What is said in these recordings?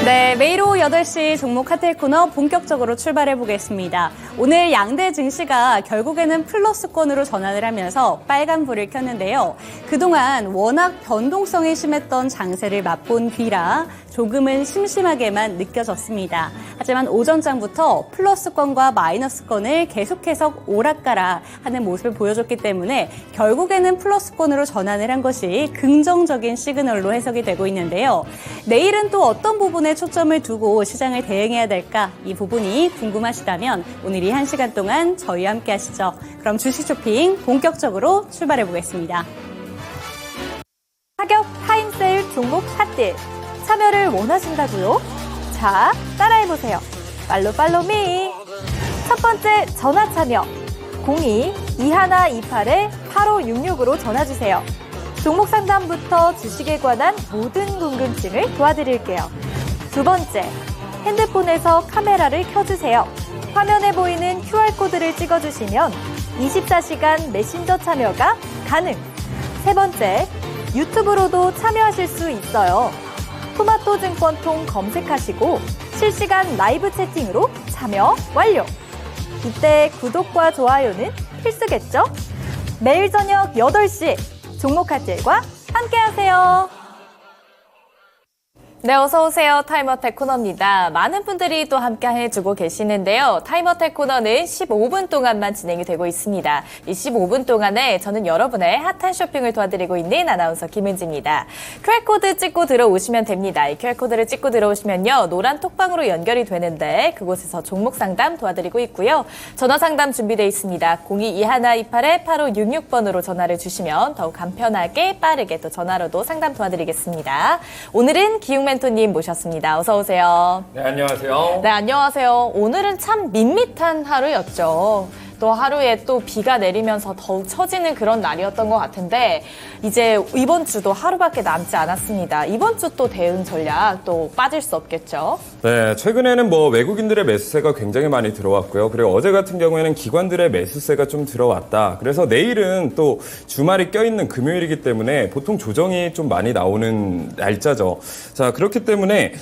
네, 매일 오후 8시 종목 카텔 코너 본격적으로 출발해 보겠습니다. 오늘 양대 증시가 결국에는 플러스권으로 전환을 하면서 빨간불을 켰는데요. 그동안 워낙 변동성이 심했던 장세를 맛본 뒤라 조금은 심심하게만 느껴졌습니다. 하지만 오전장부터 플러스권과 마이너스권을 계속해서 오락가락 하는 모습을 보여줬기 때문에 결국에는 플러스권으로 전환을 한 것이 긍정적인 시그널로 해석이 되고 있는데요. 내일은 또 어떤 부분에 초점을 두고 시장을 대응해야 될까? 이 부분이 궁금하시다면 오늘 이 1시간 동안 저희와 함께 하시죠. 그럼 주식 쇼핑 본격적으로 출발해 보겠습니다. 가격 타임세일 종목 핫딜 참여를 원하신다고요? 자, 따라해보세요. 팔로미. 첫 번째 전화 참여 02-2128-8566으로 전화주세요. 종목 상담부터 주식에 관한 모든 궁금증을 도와드릴게요. 두 번째, 핸드폰에서 카메라를 켜주세요. 화면에 보이는 QR코드를 찍어주시면 24시간 메신저 참여가 가능. 세 번째, 유튜브로도 참여하실 수 있어요. 토마토증권통 검색하시고 실시간 라이브 채팅으로 참여 완료. 이때 구독과 좋아요는 필수겠죠? 매일 저녁 8시 종목 핫딜과 함께하세요. 네, 어서 오세요. 타임어택 코너입니다. 많은 분들이 또 함께 해주고 계시는데요. 타임어택 코너는 15분 동안만 진행이 되고 있습니다. 이 15분 동안에 저는 여러분의 핫한 쇼핑을 도와드리고 있는 아나운서 김은지입니다. QR코드 찍고 들어오시면 됩니다. 이 QR코드를 찍고 들어오시면요. 노란 톡방으로 연결이 되는데 그곳에서 종목 상담 도와드리고 있고요. 전화 상담 준비되어 있습니다. 02-2128-8566번으로 전화를 주시면 더욱 간편하게 빠르게 또 전화로도 상담 도와드리겠습니다. 오늘은 기웅 멘토님 모셨습니다. 어서 오세요. 네, 안녕하세요. 네, 안녕하세요. 오늘은 참 밋밋한 하루였죠. 또 하루에 또 비가 내리면서 더욱 처지는 그런 날이었던 것 같은데 이제 이번 주도 하루밖에 남지 않았습니다. 이번 주 또 대응 전략 또 빠질 수 없겠죠? 네, 최근에는 외국인들의 매수세가 굉장히 많이 들어왔고요. 그리고 어제 같은 경우에는 기관들의 매수세가 좀 들어왔다. 그래서 내일은 또 주말이 껴있는 금요일이기 때문에 보통 조정이 좀 많이 나오는 날짜죠. 자, 그렇기 때문에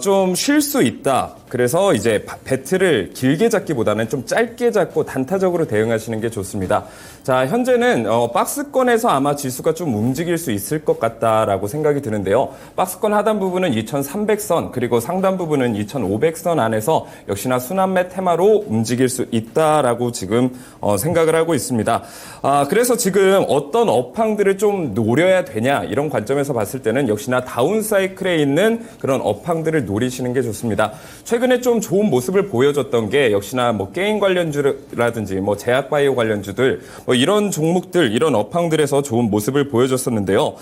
좀 쉴 수 있다. 그래서 이제 배틀을 길게 잡기보다는 좀 짧게 잡고 단타적으로 대응하시는 게 좋습니다. 자, 현재는 박스권에서 아마 지수가 좀 움직일 수 있을 것 같다라고 생각이 드는데요. 박스권 하단 부분은 2300선 그리고 상단 부분은 2500선 안에서 역시나 순환매 테마로 움직일 수 있다라고 지금 생각을 하고 있습니다. 그래서 지금 어떤 업황들을 좀 노려야 되냐 이런 관점에서 봤을 때는 역시나 다운 사이클에 있는 그런 업황들을 노리시는 게 좋습니다. 최근에 좀 좋은 모습을 보여줬던 게 역시나 게임 관련주라든지 제약바이오 관련주들 이런 종목들 이런 업황들에서 좋은 모습을 보여줬었는데요.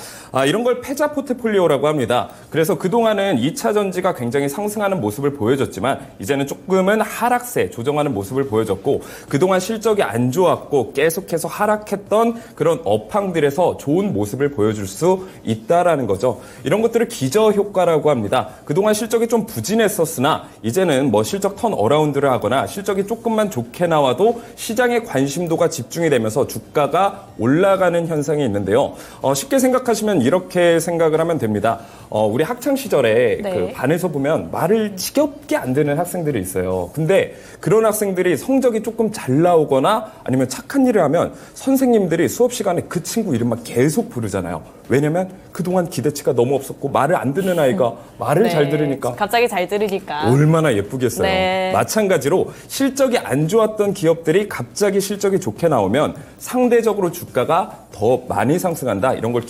이런 걸 패자 포트폴리오라고 합니다. 그래서 그동안은 2차 전지가 굉장히 상승하는 모습을 보여줬지만 이제는 조금은 하락세 조정하는 모습을 보여줬고 그동안 실적이 안 좋았고 계속해서 하락했던 그런 업황들에서 좋은 모습을 보여줄 수 있다라는 거죠. 이런 것들을 기저효과라고 합니다. 그동안 실적이 좀 부진했었으나 이제는 실적 턴 어라운드를 하거나 실적이 조금만 좋게 나와도 시장의 관심도가 집중이 되면서 주가가 올라가는 현상이 있는데요. 쉽게 생각하시면 이렇게 생각을 하면 됩니다. 우리 학창 시절에 네. 그 반에서 보면 말을 지겹게 안 듣는 학생들이 있어요. 근데 그런 학생들이 성적이 조금 잘 나오거나 아니면 착한 일을 하면 선생님들이 수업 시간에 그 친구 이름만 계속 부르잖아요. 왜냐면 그동안 기대치가 너무 없었고 말을 안 듣는 아이가 말을 네. 잘 들으니까 갑자기 잘 들으니까 얼마나 예쁘겠어요. 네. 마찬가지로 실적이 안 좋았던 기업들이 갑자기 실적이 좋게 나오면 상대적으로 주가가 더 많이 상승한다. 이런 걸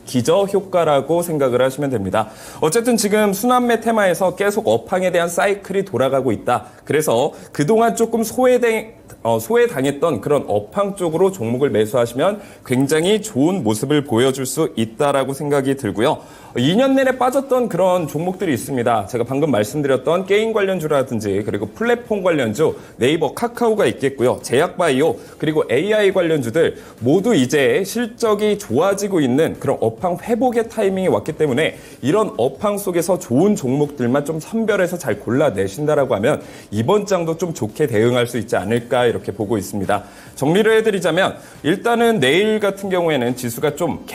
기저효과라고 생각을 하시면 됩니다. 어쨌든 지금 순환매 테마에서 계속 업황에 대한 사이클이 돌아가고 있다. 그래서 그동안 조금 소외당했던 그런 업황 쪽으로 종목을 매수하시면 굉장히 좋은 모습을 보여줄 수 있다라고 생각이 들고요. 2년 내내 빠졌던 그런 종목들이 있습니다. 제가 방금 말씀드렸던 게임 관련주라든지 그리고 플랫폼 관련주, 네이버, 카카오가 있겠고요. 제약바이오 그리고 AI 관련주들 모두 이제 실적이 좋아지고 있는 그런 업황 회복의 타이밍이 왔기 때문에 이런 업황 속에서 좋은 종목들만 좀 선별해서 잘 골라내신다라고 하면 이번 장도 좀 좋게 대응할 수 있지 않을까 것이다 이렇게 보고 있습니다. 정리를 해드리자면 일단은 내일 같은 경우에는 지수가 좀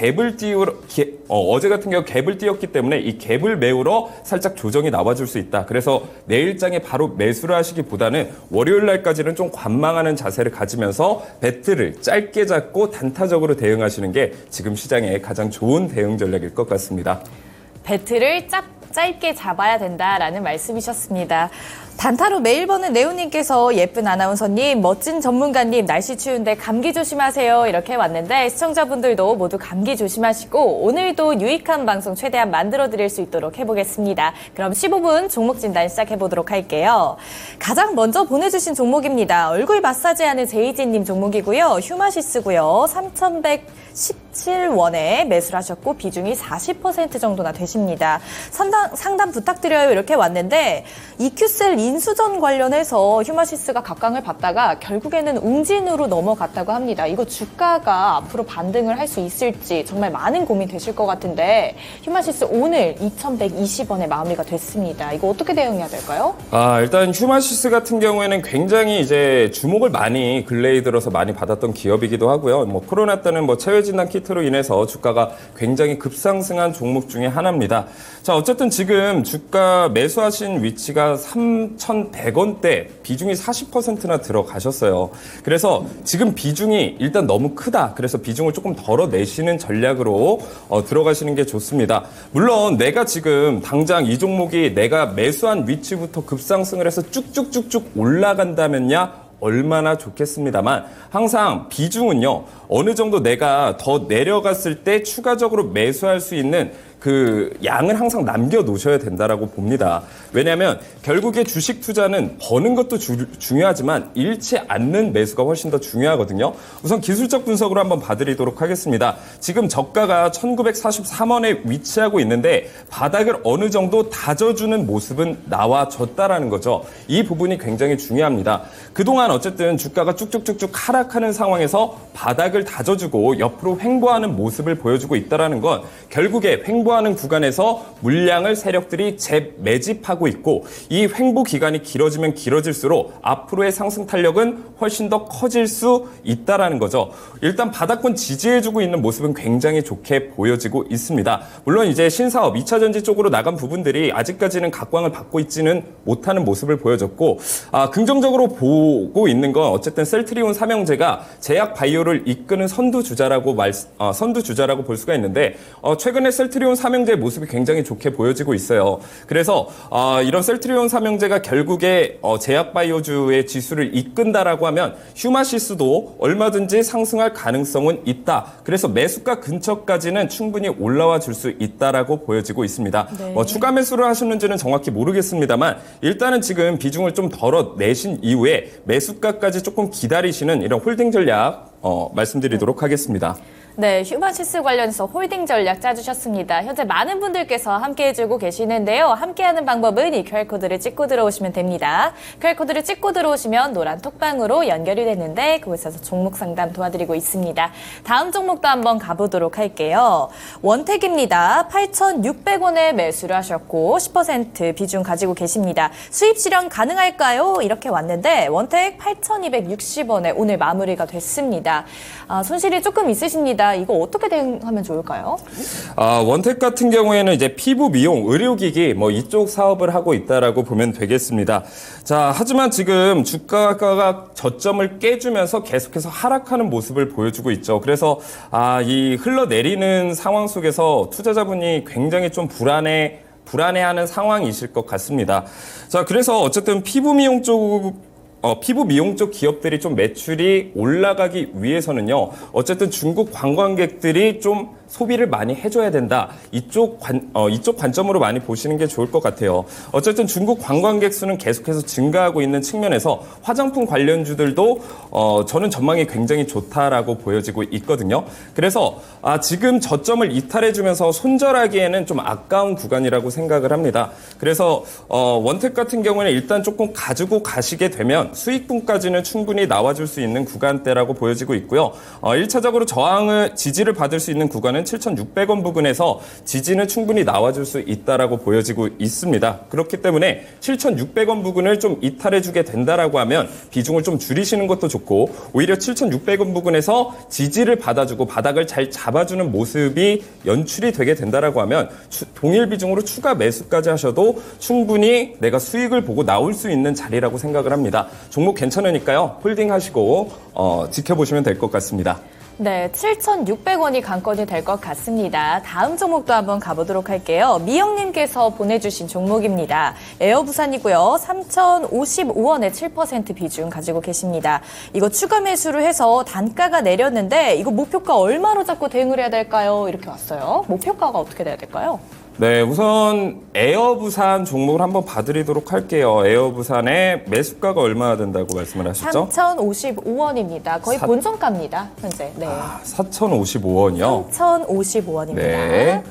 어제 같은 경우 갭을 띄웠기 때문에 이 갭을 메우러 살짝 조정이 나와줄 수 있다. 그래서 내일장에 바로 매수를 하시기보다는 월요일 날까지는 좀 관망하는 자세를 가지면서 배트를 짧게 잡고 단타적으로 대응하시는 게 지금 시장에 가장 좋은 대응 전략일 것 같습니다. 배트를 짧게 잡아야 된다라는 말씀이셨습니다. 단타로 매일 버는 네오님께서 예쁜 아나운서님, 멋진 전문가님, 날씨 추운데 감기 조심하세요 이렇게 왔는데 시청자분들도 모두 감기 조심하시고 오늘도 유익한 방송 최대한 만들어드릴 수 있도록 해보겠습니다. 그럼 15분 종목 진단 시작해보도록 할게요. 가장 먼저 보내주신 종목입니다. 얼굴 마사지하는 제이지님 종목이고요. 휴마시스고요. 3,117원에 매수를 하셨고 비중이 40% 정도나 되십니다. 상담 부탁드려요 이렇게 왔는데 EQ셀 인수전 관련해서 휴마시스가 각광을 받다가 결국에는 웅진으로 넘어갔다고 합니다. 이거 주가가 앞으로 반등을 할 수 있을지 정말 많은 고민 되실 것 같은데 휴마시스 오늘 2,120원에 마무리가 됐습니다. 이거 어떻게 대응해야 될까요? 일단 휴마시스 같은 경우에는 굉장히 이제 주목을 많이 근래에 들어서 많이 받았던 기업이기도 하고요. 뭐 코로나 때는 뭐 체외 진단 키트로 인해서 주가가 굉장히 급상승한 종목 중에 하나입니다. 자, 어쨌든 지금 주가 매수하신 위치가 3,100원대 비중이 40%나 들어가셨어요. 그래서 지금 비중이 일단 너무 크다. 그래서 비중을 조금 덜어내시는 전략으로 들어가시는 게 좋습니다. 물론 내가 지금 당장 이 종목이 내가 매수한 위치부터 급상승을 해서 쭉쭉쭉쭉 올라간다면야 얼마나 좋겠습니다만 항상 비중은요 어느 정도 내가 더 내려갔을 때 추가적으로 매수할 수 있는 그 양을 항상 남겨놓으셔야 된다라고 봅니다. 왜냐하면 결국에 주식 투자는 버는 것도 중요하지만 잃지 않는 매수가 훨씬 더 중요하거든요. 우선 기술적 분석으로 한번 봐드리도록 하겠습니다. 지금 저가가 1943원에 위치하고 있는데 바닥을 어느 정도 다져주는 모습은 나와졌다라는 거죠. 이 부분이 굉장히 중요합니다. 그동안 어쨌든 주가가 쭉쭉쭉쭉 하락하는 상황에서 바닥을 다져주고 옆으로 횡보하는 모습을 보여주고 있다는 건 결국에 횡보하는 구간에서 물량을 세력들이 재매집하고 있고 이 횡보 기간이 길어지면 길어질수록 앞으로의 상승 탄력은 훨씬 더 커질 수 있다는 거죠. 일단 바닥권 지지해주고 있는 모습은 굉장히 좋게 보여지고 있습니다. 물론 이제 신사업 2차 전지 쪽으로 나간 부분들이 아직까지는 각광을 받고 있지는 못하는 모습을 보여줬고 긍정적으로 보고 있는 건 어쨌든 셀트리온 삼형제가 제약 바이오를 이끄는 선두주자라고 볼 수가 있는데 최근에 셀트리온 삼형제의 모습이 굉장히 좋게 보여지고 있어요. 그래서 이런 셀트리온 삼형제가 결국에 제약바이오주의 지수를 이끈다라고 하면 휴마시스도 얼마든지 상승할 가능성은 있다. 그래서 매수가 근처까지는 충분히 올라와 줄 수 있다라고 보여지고 있습니다. 네. 추가 매수를 하셨는지는 정확히 모르겠습니다만 일단은 지금 비중을 좀 덜어내신 이후에 매수가까지 조금 기다리시는 이런 홀딩 전략 말씀드리도록 하겠습니다. 네, 휴마시스 관련해서 홀딩 전략 짜주셨습니다. 현재 많은 분들께서 함께 해주고 계시는데요. 함께하는 방법은 이 QR코드를 찍고 들어오시면 됩니다. QR코드를 찍고 들어오시면 노란 톡방으로 연결이 되는데 그곳에서 종목 상담 도와드리고 있습니다. 다음 종목도 한번 가보도록 할게요. 원택입니다. 8,600원에 매수를 하셨고 10% 비중 가지고 계십니다. 수입 실현 가능할까요? 이렇게 왔는데 원택 8,260원에 오늘 마무리가 됐습니다. 손실이 조금 있으십니다. 이거 어떻게 대응하면 좋을까요? 원택 같은 경우에는 이제 피부 미용, 의료기기 이쪽 사업을 하고 있다라고 보면 되겠습니다. 자, 하지만 지금 주가가 저점을 깨주면서 계속해서 하락하는 모습을 보여주고 있죠. 그래서 이 흘러내리는 상황 속에서 투자자분이 굉장히 좀 불안해하는 상황이실 것 같습니다. 자, 그래서 어쨌든 피부 미용 쪽 기업들이 좀 매출이 올라가기 위해서는요, 어쨌든 중국 관광객들이 좀 소비를 많이 해줘야 된다. 이쪽 관점으로 많이 보시는 게 좋을 것 같아요. 어쨌든 중국 관광객 수는 계속해서 증가하고 있는 측면에서 화장품 관련주들도 저는 전망이 굉장히 좋다라고 보여지고 있거든요. 그래서 지금 저점을 이탈해주면서 손절하기에는 좀 아까운 구간이라고 생각을 합니다. 그래서 원택 같은 경우는 일단 조금 가지고 가시게 되면 수익분까지는 충분히 나와줄 수 있는 구간대라고 보여지고 있고요. 1차적으로 지지를 받을 수 있는 구간은 있는 7,600원 부근에서 지지는 충분히 나와줄 수 있다라고 보여지고 있습니다. 그렇기 때문에 7,600원 부근을 좀 이탈해주게 된다라고 하면 비중을 좀 줄이시는 것도 좋고 오히려 7,600원 부근에서 지지를 받아주고 바닥을 잘 잡아주는 모습이 연출이 되게 된다라고 하면 동일 비중으로 추가 매수까지 하셔도 충분히 내가 수익을 보고 나올 수 있는 자리라고 생각을 합니다. 종목 괜찮으니까요. 홀딩하시고 지켜보시면 될 것 같습니다. 네, 7,600원이 관건이 될 것 같습니다. 다음 종목도 한번 가보도록 할게요. 미영님께서 보내주신 종목입니다. 에어부산이고요. 3,055원에 7% 비중 가지고 계십니다. 이거 추가 매수를 해서 단가가 내렸는데 이거 목표가 얼마로 잡고 대응을 해야 될까요? 이렇게 왔어요. 목표가가 어떻게 돼야 될까요? 네, 우선 에어부산 종목을 한번 봐드리도록 할게요. 에어부산의 매수가가 얼마나 된다고 말씀을 하셨죠? 3,055원입니다. 거의 본전가입니다, 현재. 네. 4,055원이요? 3,055원입니다. 네.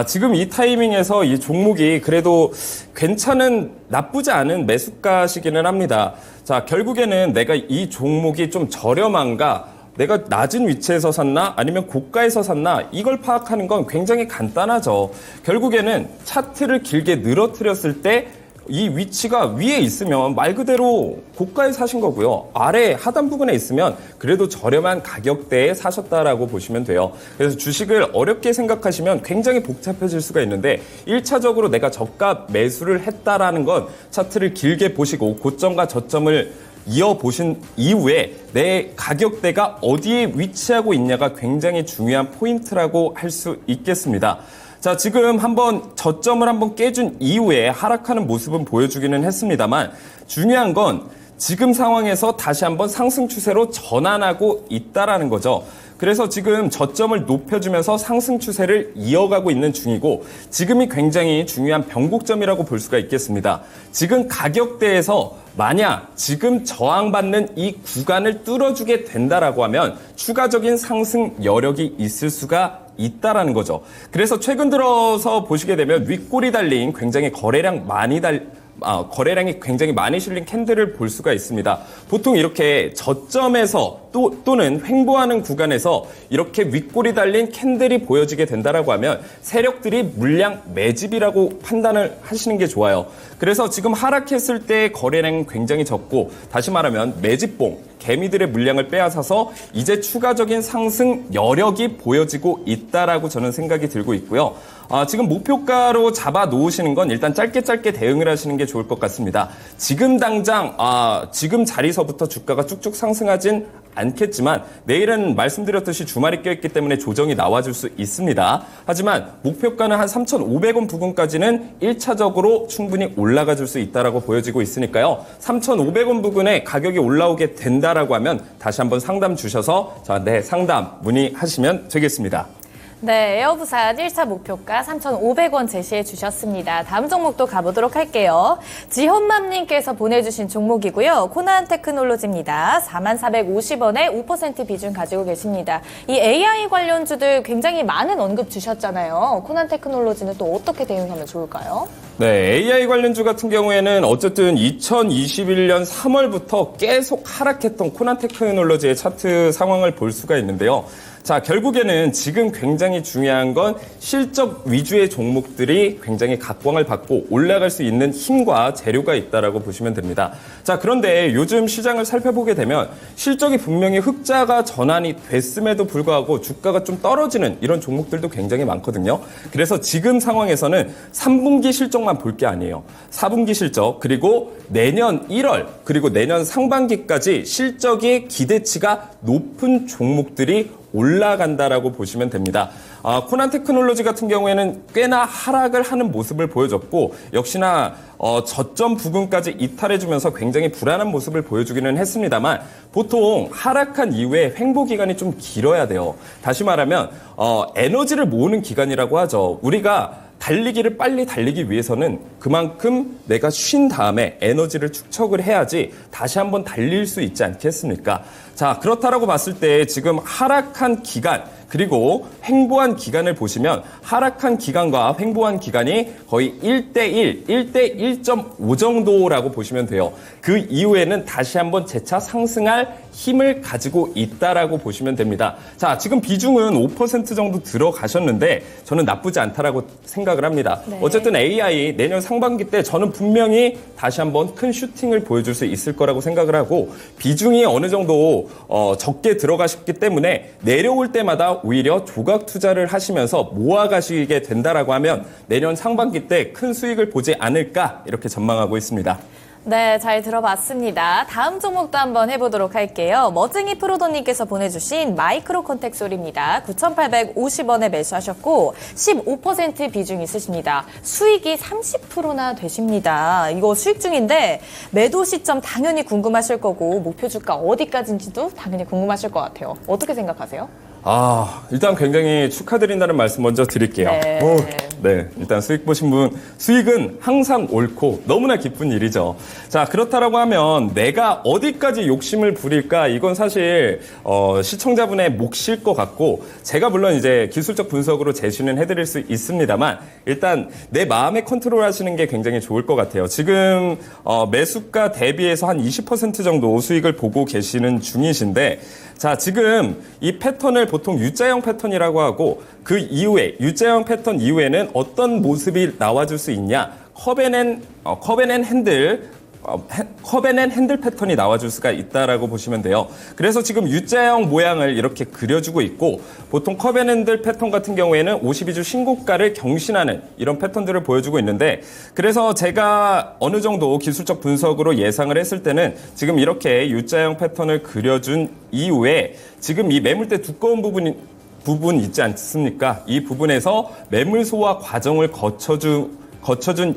지금 이 타이밍에서 이 종목이 그래도 괜찮은, 나쁘지 않은 매수가시기는 합니다. 자, 결국에는 내가 이 종목이 좀 저렴한가, 내가 낮은 위치에서 샀나 아니면 고가에서 샀나 이걸 파악하는 건 굉장히 간단하죠. 결국에는 차트를 길게 늘어뜨렸을 때 이 위치가 위에 있으면 말 그대로 고가에 사신 거고요. 아래 하단 부분에 있으면 그래도 저렴한 가격대에 사셨다라고 보시면 돼요. 그래서 주식을 어렵게 생각하시면 굉장히 복잡해질 수가 있는데 1차적으로 내가 저가 매수를 했다라는 건 차트를 길게 보시고 고점과 저점을 이어보신 이후에 내 가격대가 어디에 위치하고 있냐가 굉장히 중요한 포인트라고 할 수 있겠습니다. 자, 지금 한번 저점을 한번 깨준 이후에 하락하는 모습은 보여주기는 했습니다만 중요한 건 지금 상황에서 다시 한번 상승 추세로 전환하고 있다라는 거죠. 그래서 지금 저점을 높여주면서 상승 추세를 이어가고 있는 중이고 지금이 굉장히 중요한 변곡점이라고 볼 수가 있겠습니다. 지금 가격대에서 만약 지금 저항받는 이 구간을 뚫어주게 된다라고 하면 추가적인 상승 여력이 있을 수가 있다라는 거죠. 그래서 최근 들어서 보시게 되면 윗골이 달린 굉장히 거래량이 굉장히 많이 실린 캔들을 볼 수가 있습니다. 보통 이렇게 저점에서 또는 횡보하는 구간에서 이렇게 윗골이 달린 캔들이 보여지게 된다라고 하면 세력들이 물량 매집이라고 판단을 하시는 게 좋아요. 그래서 지금 하락했을 때 거래량은 굉장히 적고 다시 말하면 매집봉, 개미들의 물량을 빼앗아서 이제 추가적인 상승 여력이 보여지고 있다라고 저는 생각이 들고 있고요. 지금 목표가로 잡아 놓으시는 건 일단 짧게 대응을 하시는 게 좋을 것 같습니다. 지금 당장 지금 자리서부터 주가가 쭉쭉 상승하진 않겠지만 내일은 말씀드렸듯이 주말이 껴있기 때문에 조정이 나와줄 수 있습니다. 하지만 목표가는 한 3,500원 부근까지는 1차적으로 충분히 올라가줄 수 있다라고 보여지고 있으니까요. 3,500원 부근에 가격이 올라오게 된다라고 하면 다시 한번 상담 주셔서 상담 문의하시면 되겠습니다. 네, 에어부산 1차 목표가 3,500원 제시해 주셨습니다. 다음 종목도 가보도록 할게요. 지현맘님께서 보내주신 종목이고요. 코난 테크놀로지입니다. 4450원에 5% 비중 가지고 계십니다. 이 AI 관련주들 굉장히 많은 언급 주셨잖아요. 코난 테크놀로지는 또 어떻게 대응하면 좋을까요? 네, AI 관련주 같은 경우에는 어쨌든 2021년 3월부터 계속 하락했던 코난 테크놀로지의 차트 상황을 볼 수가 있는데요. 자, 결국에는 지금 굉장히 중요한 건 실적 위주의 종목들이 굉장히 각광을 받고 올라갈 수 있는 힘과 재료가 있다라고 보시면 됩니다. 자, 그런데 요즘 시장을 살펴보게 되면 실적이 분명히 흑자가 전환이 됐음에도 불구하고 주가가 좀 떨어지는 이런 종목들도 굉장히 많거든요. 그래서 지금 상황에서는 3분기 실적만 볼 게 아니에요. 4분기 실적, 그리고 내년 1월, 그리고 내년 상반기까지 실적의 기대치가 높은 종목들이 올라간다라고 보시면 됩니다. 코난 테크놀로지 같은 경우에는 꽤나 하락을 하는 모습을 보여줬고 역시나 저점 부근까지 이탈해주면서 굉장히 불안한 모습을 보여주기는 했습니다만 보통 하락한 이후에 횡보 기간이 좀 길어야 돼요. 다시 말하면 에너지를 모으는 기간이라고 하죠. 우리가 달리기를 빨리 달리기 위해서는 그만큼 내가 쉰 다음에 에너지를 축적을 해야지 다시 한번 달릴 수 있지 않겠습니까? 자, 그렇다라고 봤을 때 지금 하락한 기간, 그리고 횡보한 기간을 보시면 하락한 기간과 횡보한 기간이 거의 1대1, 1대 1.5 정도라고 보시면 돼요. 그 이후에는 다시 한번 재차 상승할 힘을 가지고 있다라고 보시면 됩니다. 자, 지금 비중은 5% 정도 들어가셨는데 저는 나쁘지 않다라고 생각을 합니다. 네. 어쨌든 AI 내년 상반기 때 저는 분명히 다시 한번 큰 슈팅을 보여줄 수 있을 거라고 생각을 하고 비중이 어느 정도 적게 들어가셨기 때문에 내려올 때마다 오히려 조각 투자를 하시면서 모아가시게 된다라고 하면 내년 상반기 때 큰 수익을 보지 않을까 이렇게 전망하고 있습니다. 네, 잘 들어봤습니다. 다음 종목도 한번 해보도록 할게요. 머증이 프로도님께서 보내주신 마이크로 컨택솔입니다. 9,850원에 매수하셨고 15% 비중 있으십니다. 수익이 30%나 되십니다. 이거 수익 중인데 매도 시점 당연히 궁금하실 거고 목표 주가 어디까지인지도 당연히 궁금하실 것 같아요. 어떻게 생각하세요? 일단 굉장히 축하드린다는 말씀 먼저 드릴게요. 네. 네, 일단 수익 보신 분, 수익은 항상 옳고 너무나 기쁜 일이죠. 자, 그렇다라고 하면 내가 어디까지 욕심을 부릴까? 이건 사실, 시청자분의 몫일 것 같고, 제가 물론 이제 기술적 분석으로 제시는 해드릴 수 있습니다만, 일단 내 마음에 컨트롤 하시는 게 굉장히 좋을 것 같아요. 지금, 매수가 대비해서 한 20% 정도 수익을 보고 계시는 중이신데, 자, 지금 이 패턴을 보통 U자형 패턴이라고 하고 그 이후에 U자형 패턴 이후에는 어떤 모습이 나와줄 수 있냐? 컵앤 핸들 패턴이 나와줄 수가 있다라고 보시면 돼요. 그래서 지금 U자형 모양을 이렇게 그려주고 있고 보통 컵앤핸들 패턴 같은 경우에는 52주 신고가를 경신하는 이런 패턴들을 보여주고 있는데 그래서 제가 어느 정도 기술적 분석으로 예상을 했을 때는 지금 이렇게 U자형 패턴을 그려준 이후에 지금 이 매물대 두꺼운 부분 있지 않습니까? 이 부분에서 매물 소화 과정을 거쳐준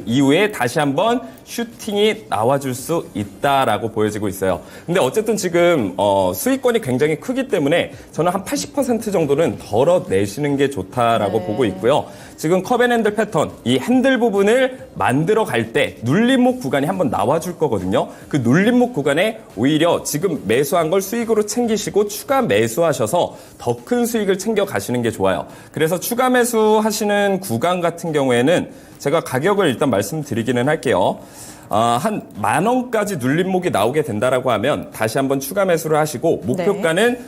이후에 다시 한번 슈팅이 나와줄 수 있다라고 보여지고 있어요. 근데 어쨌든 지금 수익권이 굉장히 크기 때문에 저는 한 80% 정도는 덜어내시는 게 좋다라고 보고 있고요. 지금 컵앤핸들 패턴, 이 핸들 부분을 만들어 갈 때 눌림목 구간이 한번 나와줄 거거든요. 그 눌림목 구간에 오히려 지금 매수한 걸 수익으로 챙기시고 추가 매수하셔서 더 큰 수익을 챙겨 가시는 게 좋아요. 그래서 추가 매수하시는 구간 같은 경우에는 제가 가격을 일단 말씀드리기는 할게요. 한 10,000원까지 눌림목이 나오게 된다라고 하면 다시 한번 추가 매수를 하시고 목표가는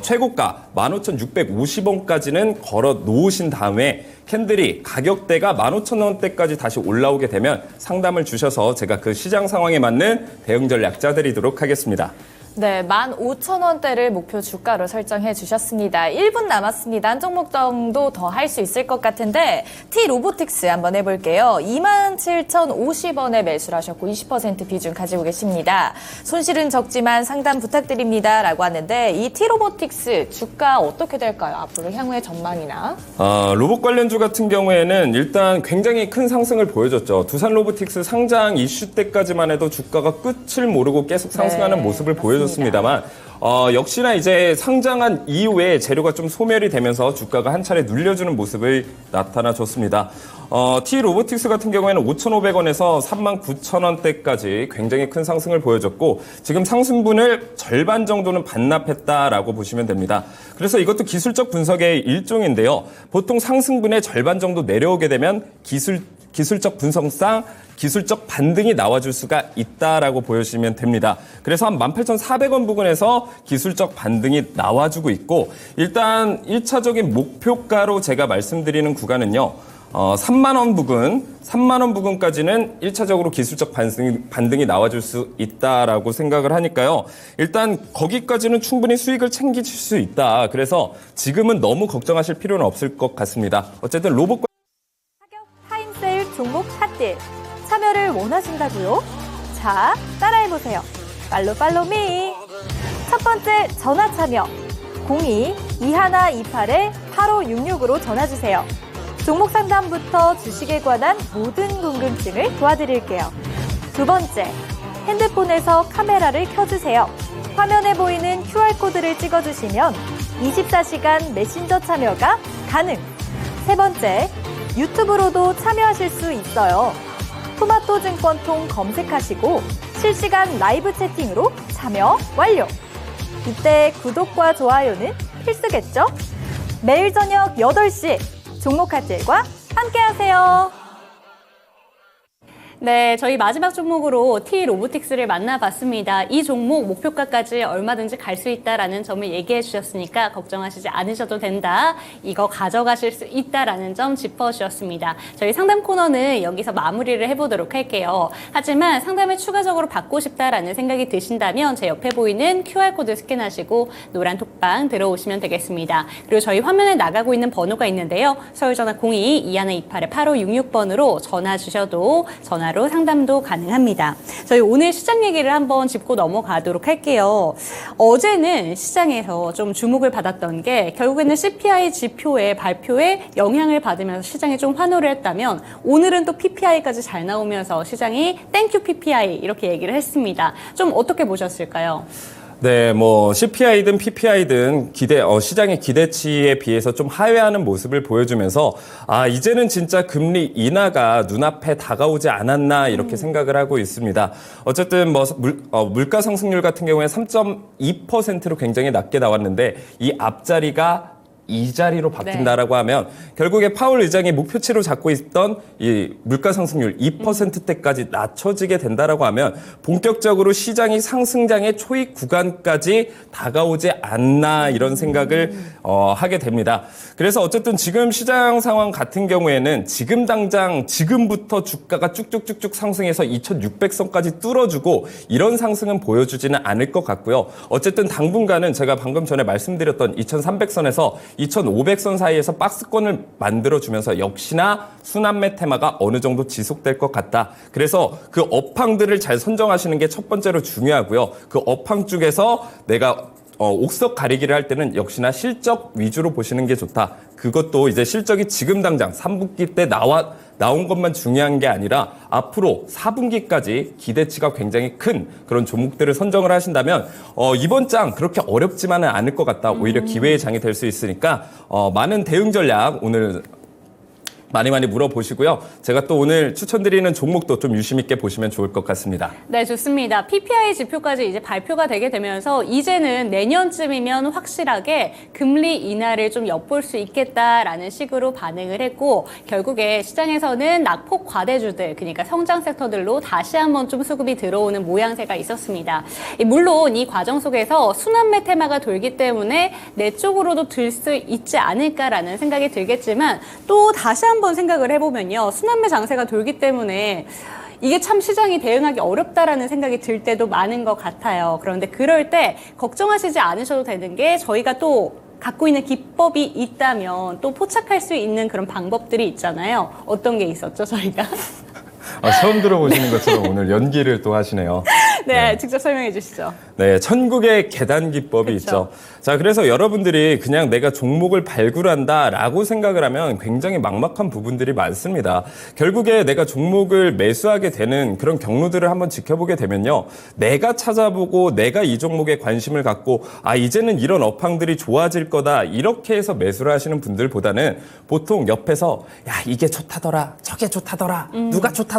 최고가 15,650원까지는 걸어 놓으신 다음에 캔들이 가격대가 15,000원대까지 다시 올라오게 되면 상담을 주셔서 제가 그 시장 상황에 맞는 대응 전략 짜드리도록 하겠습니다. 네, 15,000원대를 목표 주가로 설정해 주셨습니다. 1분 남았습니다. 한 종목 정도 더 할 수 있을 것 같은데 T-로보틱스 한번 해볼게요. 27,050원에 매수를 하셨고 20% 비중 가지고 계십니다. 손실은 적지만 상담 부탁드립니다. 라고 하는데 이 T-로보틱스 주가 어떻게 될까요? 앞으로 향후의 전망이나. 로봇 관련주 같은 경우에는 일단 굉장히 큰 상승을 보여줬죠. 두산 로보틱스 상장 이슈 때까지만 해도 주가가 끝을 모르고 계속 상승하는 모습을 보여줬습니다만 역시나 이제 상장한 이후에 재료가 좀 소멸이 되면서 주가가 한 차례 눌려주는 모습을 나타나줬습니다. T-로보틱스 같은 경우에는 5,500원에서 39,000원대까지 굉장히 큰 상승을 보여줬고 지금 상승분을 절반 정도는 반납했다라고 보시면 됩니다. 그래서 이것도 기술적 분석의 일종인데요. 보통 상승분의 절반 정도 내려오게 되면 기술적 분석상 기술적 반등이 나와줄 수가 있다라고 보시면 됩니다. 그래서 한 18,400원 부근에서 기술적 반등이 나와주고 있고 일단 1차적인 목표가로 제가 말씀드리는 구간은요. 3만 원 부근까지는 1차적으로 기술적 반등이 나와줄 수 있다라고 생각을 하니까요. 일단 거기까지는 충분히 수익을 챙기실 수 있다. 그래서 지금은 너무 걱정하실 필요는 없을 것 같습니다. 어쨌든 로봇 가격 타임세일 종목 핫딜 참여를 원하신다고요? 자, 따라해보세요. 팔로미. 첫 번째 전화 참여 02-2128-8566으로 전화주세요. 종목 상담부터 주식에 관한 모든 궁금증을 도와드릴게요. 두 번째, 핸드폰에서 카메라를 켜주세요. 화면에 보이는 QR코드를 찍어주시면 24시간 메신저 참여가 가능. 세 번째, 유튜브로도 참여하실 수 있어요. 토마토증권통 검색하시고 실시간 라이브 채팅으로 참여 완료. 이때 구독과 좋아요는 필수겠죠? 매일 저녁 8시 종목 카텔과 함께하세요. 네, 저희 마지막 종목으로 T 로보틱스를 만나봤습니다. 이 종목 목표가까지 얼마든지 갈 수 있다라는 점을 얘기해 주셨으니까 걱정하시지 않으셔도 된다. 이거 가져가실 수 있다라는 점 짚어주셨습니다. 저희 상담 코너는 여기서 마무리를 해보도록 할게요. 하지만 상담을 추가적으로 받고 싶다라는 생각이 드신다면 제 옆에 보이는 QR코드 스캔하시고 노란 톡방 들어오시면 되겠습니다. 그리고 저희 화면에 나가고 있는 번호가 있는데요. 서울전화 02-2128-8566번으로 전화 주셔도 전화로 상담도 가능합니다. 저희 오늘 시장 얘기를 한번 짚고 넘어가도록 할게요. 어제는 시장에서 좀 주목을 받았던 게 결국에는 CPI 지표의 발표에 영향을 받으면서 시장이 좀 환호를 했다면 오늘은 또 PPI까지 잘 나오면서 시장이 땡큐 PPI 이렇게 얘기를 했습니다. 좀 어떻게 보셨을까요? 네, 뭐 CPI든 PPI든 시장의 기대치에 비해서 좀 하회하는 모습을 보여주면서 이제는 진짜 금리 인하가 눈앞에 다가오지 않았나 이렇게 생각을 하고 있습니다. 어쨌든 물가 상승률 같은 경우에 3.2%로 굉장히 낮게 나왔는데 이 앞자리가 이 자리로 바뀐다라고 하면 결국에 파월 의장이 목표치로 잡고 있던 이 물가 상승률 2%대까지 낮춰지게 된다라고 하면 본격적으로 시장이 상승장의 초입 구간까지 다가오지 않나 이런 생각을 하게 됩니다. 그래서 어쨌든 지금 시장 상황 같은 경우에는 지금 당장 지금부터 주가가 쭉쭉쭉쭉 상승해서 2,600선까지 뚫어주고 이런 상승은 보여주지는 않을 것 같고요. 어쨌든 당분간은 제가 방금 전에 말씀드렸던 2,300선에서 2,500선 사이에서 박스권을 만들어주면서 역시나 순환매 테마가 어느 정도 지속될 것 같다. 그래서 그 업황들을 잘 선정하시는 게 첫 번째로 중요하고요. 그 업황 쪽에서 내가 옥석 가리기를 할 때는 역시나 실적 위주로 보시는 게 좋다. 그것도 이제 실적이 지금 당장 3분기 때 나온 것만 중요한 게 아니라 앞으로 4분기까지 기대치가 굉장히 큰 그런 종목들을 선정을 하신다면 이번 장 그렇게 어렵지만은 않을 것 같다. 오히려 기회의 장이 될 수 있으니까 많은 대응 전략 오늘 많이 물어보시고요. 제가 또 오늘 추천드리는 종목도 좀 유심 있게 보시면 좋을 것 같습니다. 네, 좋습니다. PPI 지표까지 이제 발표가 되게 되면서 이제는 내년쯤이면 확실하게 금리 인하를 좀 엿볼 수 있겠다라는 식으로 반응을 했고 결국에 시장에서는 낙폭 과대주들, 그러니까 성장 섹터들로 다시 한번 좀 수급이 들어오는 모양새가 있었습니다. 물론 이 과정 속에서 순환매 테마가 돌기 때문에 내 쪽으로도 들 수 있지 않을까라는 생각이 들겠지만 또 다시 한번 생각을 해보면요. 순환매 장세가 돌기 때문에 이게 참 시장이 대응하기 어렵다라는 생각이 들 때도 많은 것 같아요. 그런데 그럴 때 걱정하시지 않으셔도 되는 게 저희가 또 갖고 있는 기법이 있다면 또 포착할 수 있는 그런 방법들이 있잖아요. 어떤 게 있었죠, 저희가? 처음 들어보시는 것처럼 오늘 연기를 또 하시네요. 네, 직접 설명해 주시죠. 네, 천국의 계단 기법이 있죠. 자, 그래서 여러분들이 그냥 내가 종목을 발굴한다라고 생각을 하면 굉장히 막막한 부분들이 많습니다. 결국에 내가 종목을 매수하게 되는 그런 경로들을 한번 지켜보게 되면요. 내가 찾아보고 내가 이 종목에 관심을 갖고 이제는 이런 업황들이 좋아질 거다 이렇게 해서 매수를 하시는 분들보다는 보통 옆에서 야, 이게 좋다더라, 저게 좋다더라, 누가 좋다더라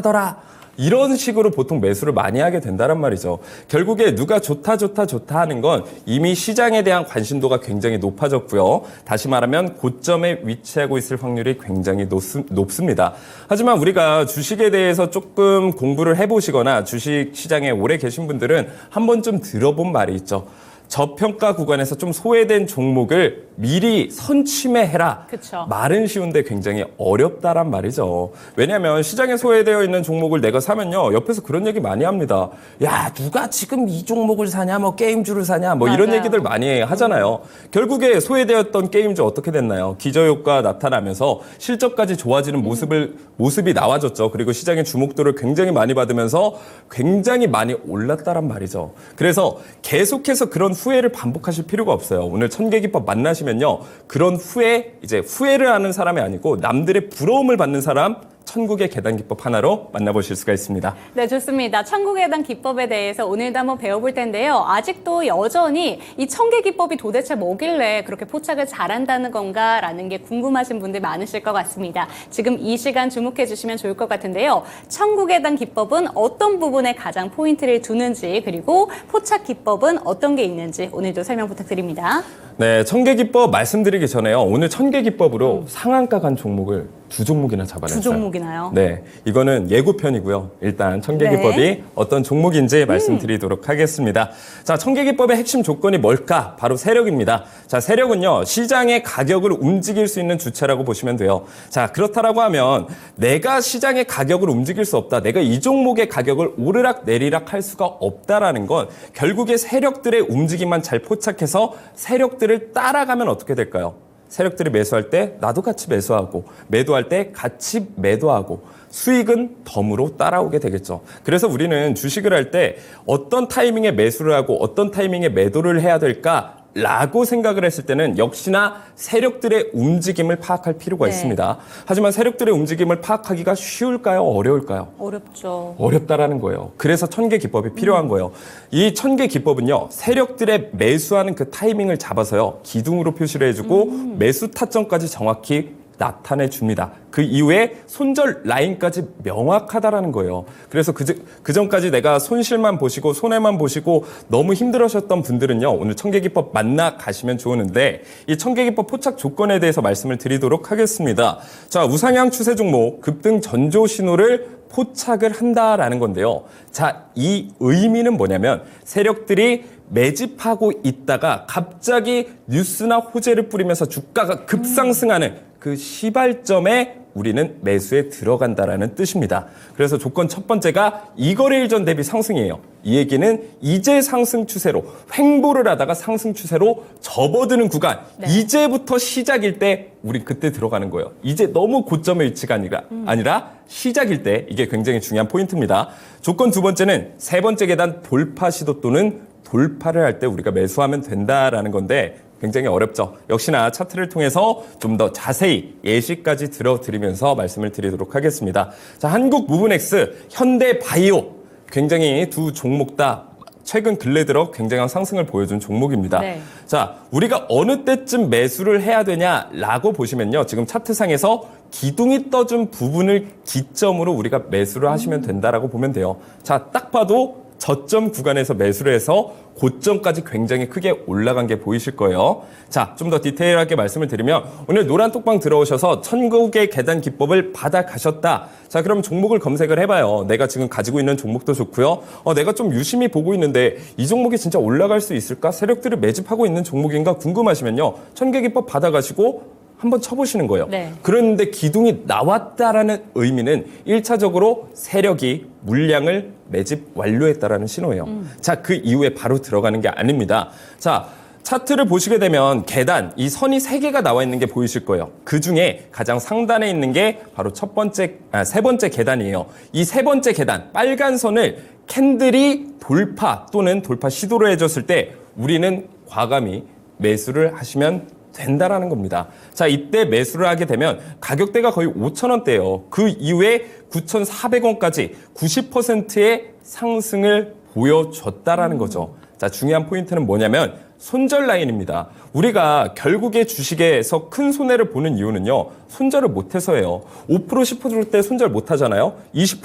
이런 식으로 보통 매수를 많이 하게 된다란 말이죠. 결국에 누가 좋다 하는 건 이미 시장에 대한 관심도가 굉장히 높아졌고요. 다시 말하면 고점에 위치하고 있을 확률이 굉장히 높습니다. 하지만 우리가 주식에 대해서 조금 공부를 해보시거나 주식 시장에 오래 계신 분들은 한 번쯤 들어본 말이 있죠. 저평가 구간에서 좀 소외된 종목을 미리 선취매해라. 그쵸. 말은 쉬운데 굉장히 어렵다란 말이죠. 왜냐하면 시장에 소외되어 있는 종목을 내가 사면요. 옆에서 그런 얘기 많이 합니다. 야, 누가 지금 이 종목을 사냐, 뭐 게임주를 사냐, 뭐 이런 맞아요. 얘기들 많이 하잖아요. 결국에 소외되었던 게임주 어떻게 됐나요? 기저효과 나타나면서 실적까지 좋아지는 모습이 나와졌죠. 그리고 시장의 주목도를 굉장히 많이 받으면서 굉장히 많이 올랐다란 말이죠. 그래서 계속해서 그런 후회를 반복하실 필요가 없어요. 오늘 천계기법 만나시면요. 그런 후회를 하는 사람이 아니고 남들의 부러움을 받는 사람, 천국의 계단 기법 하나로 만나보실 수가 있습니다. 네, 좋습니다. 천국의 계단 기법에 대해서 오늘도 한번 배워볼 텐데요. 아직도 여전히 이 천개 기법이 도대체 뭐길래 그렇게 포착을 잘한다는 건가라는 게 궁금하신 분들 많으실 것 같습니다. 지금 이 시간 주목해 주시면 좋을 것 같은데요. 천국의 계단 기법은 어떤 부분에 가장 포인트를 두는지 그리고 포착 기법은 어떤 게 있는지 오늘도 설명 부탁드립니다. 네, 천계기법 말씀드리기 전에요. 오늘 천계기법으로 상한가 간 종목을 2종목이나 잡아냈어요. 2종목이나요? 네, 이거는 예고편이고요. 일단 천계기법이 네. 어떤 종목인지 말씀드리도록 하겠습니다. 자, 천계기법의 핵심 조건이 뭘까? 바로 세력입니다. 자, 세력은요, 시장의 가격을 움직일 수 있는 주체라고 보시면 돼요. 자, 그렇다라고 하면 내가 시장의 가격을 움직일 수 없다. 내가 이 종목의 가격을 오르락 내리락 할 수가 없다라는 건 결국에 세력들의 움직임만 잘 포착해서 세력들을 따라가면 어떻게 될까요? 세력들이 매수할 때 나도 같이 매수하고 매도할 때 같이 매도하고 수익은 덤으로 따라오게 되겠죠. 그래서 우리는 주식을 할 때 어떤 타이밍에 매수를 하고 어떤 타이밍에 매도를 해야 될까라고 생각을 했을 때는 역시나 세력들의 움직임을 파악할 필요가 네. 있습니다. 하지만 세력들의 움직임을 파악하기가 쉬울까요? 어려울까요? 어렵죠. 어렵다라는 거예요. 그래서 천계 기법이 필요한 거예요. 이 천계 기법은요, 세력들의 매수하는 그 타이밍을 잡아서요, 기둥으로 표시를 해주고 매수 타점까지 정확히 나타내 줍니다. 그 이후에 손절 라인까지 명확하다라는 거예요. 그래서 그 전까지 내가 손실만 보시고 손해만 보시고 너무 힘들으셨던 분들은요, 오늘 천계기법 만나 가시면 좋은데 이 천계기법 포착 조건에 대해서 말씀을 드리도록 하겠습니다. 자, 우상향 추세 종목 급등 전조 신호를 포착을 한다라는 건데요. 자, 이 의미는 뭐냐면 세력들이 매집하고 있다가 갑자기 뉴스나 호재를 뿌리면서 주가가 급상승하는 그 시발점에 우리는 매수에 들어간다라는 뜻입니다. 그래서 조건 첫 번째가 이거래일 전 대비 상승이에요. 이 얘기는 이제 상승 추세로 횡보를 하다가 상승 추세로 접어드는 구간, 이제부터 시작일 때 우리 그때 들어가는 거예요. 이제 너무 고점의 위치가 아니라 시작일 때, 이게 굉장히 중요한 포인트입니다. 조건 두 번째는 세 번째 계단 돌파 시도 또는 돌파를 할 때 우리가 매수하면 된다라는 건데 굉장히 어렵죠. 역시나 차트를 통해서 좀 더 자세히 예시까지 들어드리면서 말씀을 드리도록 하겠습니다. 자, 한국무브넥스, 현대바이오, 굉장히 두 종목 다 최근 근래 들어 굉장한 상승을 보여준 종목입니다. 네. 자, 우리가 어느 때쯤 매수를 해야 되냐라고 보시면요, 지금 차트상에서 기둥이 떠준 부분을 기점으로 우리가 매수를 하시면 된다라고 보면 돼요. 자, 딱 봐도 저점 구간에서 매수를 해서 고점까지 굉장히 크게 올라간 게 보이실 거예요. 자, 좀 더 디테일하게 말씀을 드리면 오늘 노란 톡방 들어오셔서 천국의 계단 기법을 받아가셨다. 자, 그럼 종목을 검색을 해봐요. 내가 지금 가지고 있는 종목도 좋고요. 내가 좀 유심히 보고 있는데 이 종목이 진짜 올라갈 수 있을까? 세력들을 매집하고 있는 종목인가 궁금하시면요, 천계기법 받아가시고 한번 쳐보시는 거예요. 네. 그런데 기둥이 나왔다라는 의미는 1차적으로 세력이 물량을 매집 완료했다라는 신호예요. 자, 그 이후에 바로 들어가는 게 아닙니다. 자, 차트를 보시게 되면 계단, 이 선이 3개가 나와 있는 게 보이실 거예요. 그 중에 가장 상단에 있는 게 바로 세 번째 계단이에요. 이 세 번째 계단, 빨간 선을 캔들이 돌파 또는 돌파 시도를 해줬을 때 우리는 과감히 매수를 하시면 된다라는 겁니다. 자, 이때 매수를 하게 되면 가격대가 거의 5,000원대예요. 그 이후에 9,400원까지 90%의 상승을 보여줬다라는 거죠. 자, 중요한 포인트는 뭐냐면 손절 라인입니다. 우리가 결국에 주식에서 큰 손해를 보는 이유는요, 손절을 못해서예요. 5% 10%대 손절 못하잖아요. 20%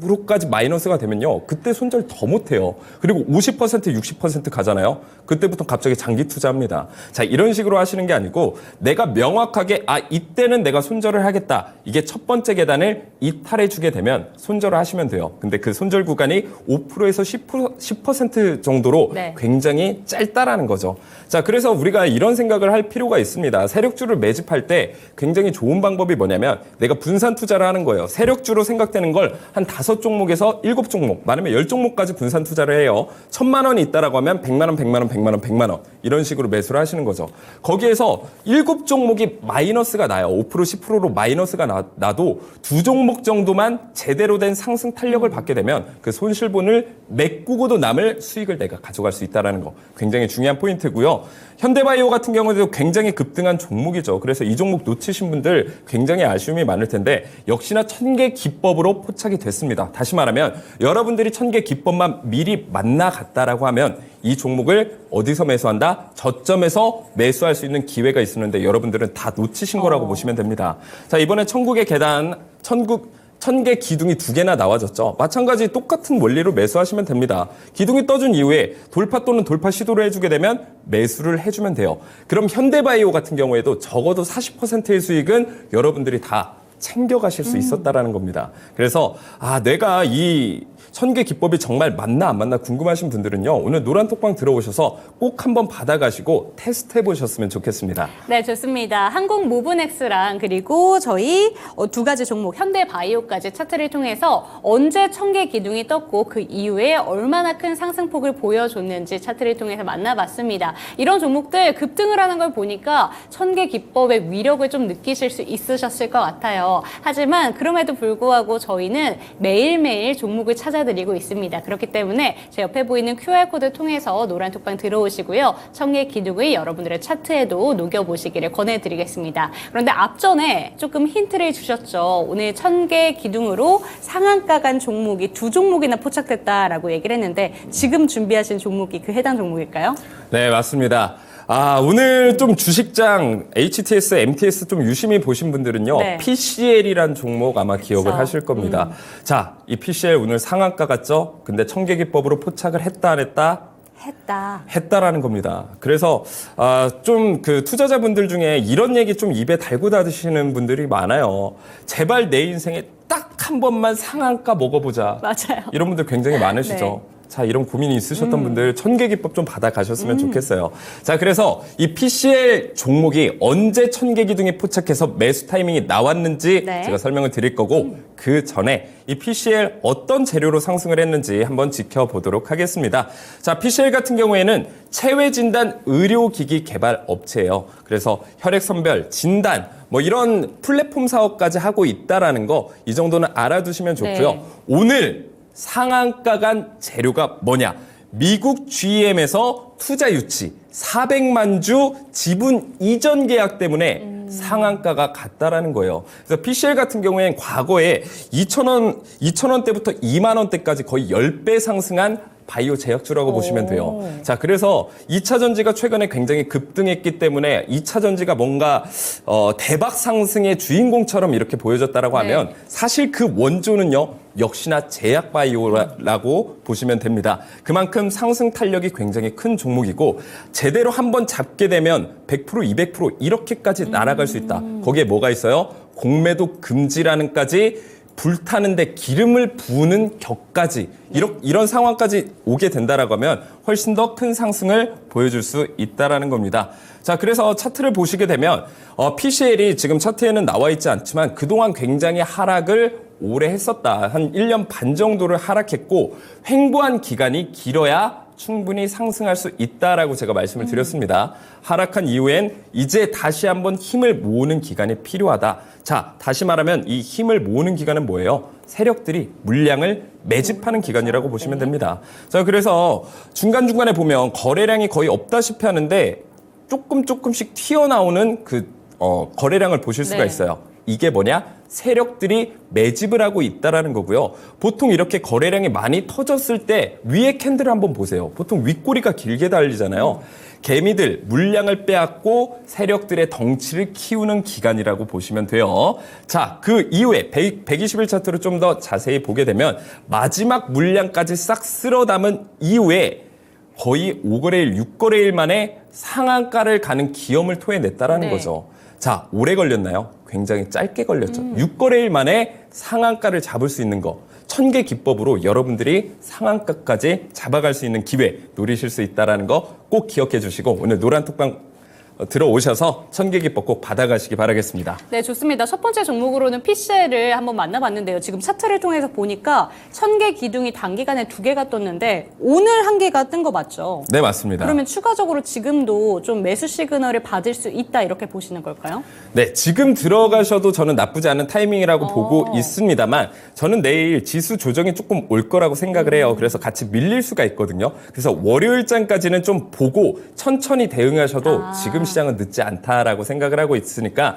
30%까지 마이너스가 되면요, 그때 손절 더 못해요. 그리고 50% 60% 가잖아요. 그때부터 갑자기 장기 투자합니다. 자, 이런 식으로 하시는 게 아니고 내가 명확하게 이때는 내가 손절을 하겠다, 이게 첫 번째 계단을 이탈해 주게 되면 손절을 하시면 돼요. 근데 그 손절 구간이 5%에서 10% 정도로 네. 굉장히 짧다라는 거죠. 자, 그래서 우리가 이런 생각을 할 필요가 있습니다. 세력주를 매집할 때 굉장히 좋은 방법이 뭐냐면 내가 분산 투자를 하는 거예요. 세력주로 생각되는 걸 한 5종목에서 7종목, 많으면 10종목까지 분산 투자를 해요. 1,000만 원이 있다라고 하면 100만 원, 100만 원, 100만 원, 100만 원 이런 식으로 매수를 하시는 거죠. 거기에서 7종목이 마이너스가 나요. 5% 10%로 마이너스가 나도 2종목 정도만 제대로 된 상승 탄력을 받게 되면 그 손실분을 메꾸고도 남을 수익을 내가 가져갈 수 있다는 거 굉장히 중요한 포인트고요. 현대바이오 같은 경우에도 굉장히 급등한 종목이죠. 그래서 이 종목 놓치신 분들 굉장히 아쉬움이 많을 텐데 역시나 천계 기법으로 포착이 됐습니다. 다시 말하면 여러분들이 천계 기법만 미리 만나갔다라고 하면 이 종목을 어디서 매수한다? 저점에서 매수할 수 있는 기회가 있었는데 여러분들은 다 놓치신 거라고 보시면 됩니다. 자, 이번에 천국의 계단, 천개 기둥이 2개나 나와졌죠. 마찬가지 똑같은 원리로 매수하시면 됩니다. 기둥이 떠준 이후에 돌파 또는 돌파 시도를 해주게 되면 매수를 해주면 돼요. 그럼 현대바이오 같은 경우에도 적어도 40%의 수익은 여러분들이 다 챙겨가실 수 있었다라는 겁니다. 그래서 내가 이 천개 기법이 정말 맞나 안 맞나 궁금하신 분들은요. 오늘 노란톡방 들어오셔서 꼭 한번 받아가시고 테스트 해보셨으면 좋겠습니다. 네, 좋습니다. 한국무브넥스랑 그리고 저희 두 가지 종목 현대바이오까지 차트를 통해서 언제 천개 기둥이 떴고 그 이후에 얼마나 큰 상승폭을 보여줬는지 차트를 통해서 만나봤습니다. 이런 종목들 급등을 하는 걸 보니까 천개 기법의 위력을 좀 느끼실 수 있으셨을 것 같아요. 하지만 그럼에도 불구하고 저희는 매일매일 종목을 찾아드리고 있습니다. 그렇기 때문에 제 옆에 보이는 QR코드 통해서 노란톡방 들어오시고요. 천개 기둥을 여러분들의 차트에도 녹여보시기를 권해드리겠습니다. 그런데 앞전에 조금 힌트를 주셨죠. 오늘 천개 기둥으로 상한가 간 종목이 2종목이나 포착됐다라고 얘기를 했는데 지금 준비하신 종목이 그 해당 종목일까요? 네, 맞습니다. 오늘 좀 주식장 HTS, MTS 좀 유심히 보신 분들은요. 네. PCL이란 종목 아마 기억을 그렇죠. 하실 겁니다. 자, 이 PCL 오늘 상한가 갔죠? 근데 천개 기법으로 포착을 했다 안 했다? 했다라는 겁니다. 그래서 좀 그 투자자분들 중에 이런 얘기 좀 입에 달고 다니시는 분들이 많아요. 제발 내 인생에 딱 한 번만 상한가 먹어보자. 맞아요. 이런 분들 굉장히 많으시죠. 네. 자, 이런 고민이 있으셨던 분들 천개 기법 좀 받아가셨으면 좋겠어요. 자, 그래서 이 PCL 종목이 언제 천개 기둥에 포착해서 매수 타이밍이 나왔는지 네. 제가 설명을 드릴 거고 그 전에 이 PCL 어떤 재료로 상승을 했는지 한번 지켜보도록 하겠습니다. 자, PCL 같은 경우에는 체외진단 의료기기 개발 업체예요. 그래서 혈액선별, 진단 뭐 이런 플랫폼 사업까지 하고 있다라는 거 이 정도는 알아두시면 좋고요. 네. 오늘 상한가 간 재료가 뭐냐? 미국 GM에서 투자 유치 400만 주 지분 이전 계약 때문에 상한가가 갔다라는 거예요. 그래서 PCL 같은 경우에는 과거에 2,000원대부터 2만 원대까지 거의 10배 상승한 바이오 제약주라고 보시면 돼요. 자, 그래서 2차 전지가 최근에 굉장히 급등했기 때문에 2차 전지가 뭔가 대박 상승의 주인공처럼 이렇게 보여졌다라고 하면 사실 그 원조는요. 역시나 제약 바이오라고 보시면 됩니다. 그만큼 상승 탄력이 굉장히 큰 종목이고 제대로 한번 잡게 되면 100%, 200% 이렇게까지 날아갈 수 있다. 거기에 뭐가 있어요? 공매도 금지라는까지 불타는데 기름을 부으는 격까지 이런 상황까지 오게 된다라고 하면 훨씬 더 큰 상승을 보여줄 수 있다라는 겁니다. 자, 그래서 차트를 보시게 되면 PCL이 지금 차트에는 나와 있지 않지만 그동안 굉장히 하락을 오래 했었다. 한 1년 반 정도를 하락했고 횡보한 기간이 길어야 충분히 상승할 수 있다라고 제가 말씀을 드렸습니다. 하락한 이후엔 이제 다시 한번 힘을 모으는 기간이 필요하다. 자, 다시 말하면 이 힘을 모으는 기간은 뭐예요? 세력들이 물량을 매집하는 기간이라고 보시면 됩니다. 자, 그래서 중간중간에 보면 거래량이 거의 없다시피 하는데 조금씩 튀어나오는 그 거래량을 보실 수가 있어요. 이게 뭐냐? 세력들이 매집을 하고 있다라는 거고요. 보통 이렇게 거래량이 많이 터졌을 때 위에 캔들을 한번 보세요. 보통 윗꼬리가 길게 달리잖아요. 개미들 물량을 빼앗고 세력들의 덩치를 키우는 기간이라고 보시면 돼요. 자, 그 이후에 120일 차트로 좀 더 자세히 보게 되면 마지막 물량까지 싹 쓸어 담은 이후에 거의 5거래일, 6거래일 만에 상한가를 가는 기염을 토해냈다라는 거죠. 자, 오래 걸렸나요? 굉장히 짧게 걸렸죠. 6거래일 만에 상한가를 잡을 수 있는 거. 천개 기법으로 여러분들이 상한가까지 잡아갈 수 있는 기회 노리실 수 있다는 거 꼭 기억해 주시고 오늘 노란톡방 들어오셔서 천개 기법 꼭 받아가시기 바라겠습니다. 네, 좋습니다. 첫 번째 종목으로는 PCL을 한번 만나봤는데요. 지금 차트를 통해서 보니까 천개 기둥이 단기간에 2개가 떴는데 오늘 1개가 뜬 거 맞죠? 네, 맞습니다. 그러면 추가적으로 지금도 좀 매수 시그널을 받을 수 있다 이렇게 보시는 걸까요? 네, 지금 들어가셔도 저는 나쁘지 않은 타이밍이라고 보고 있습니다만 저는 내일 지수 조정이 조금 올 거라고 생각을 해요. 그래서 같이 밀릴 수가 있거든요. 그래서 월요일장까지는 좀 보고 천천히 대응하셔도 지금 시장은 늦지 않다라고 생각을 하고 있으니까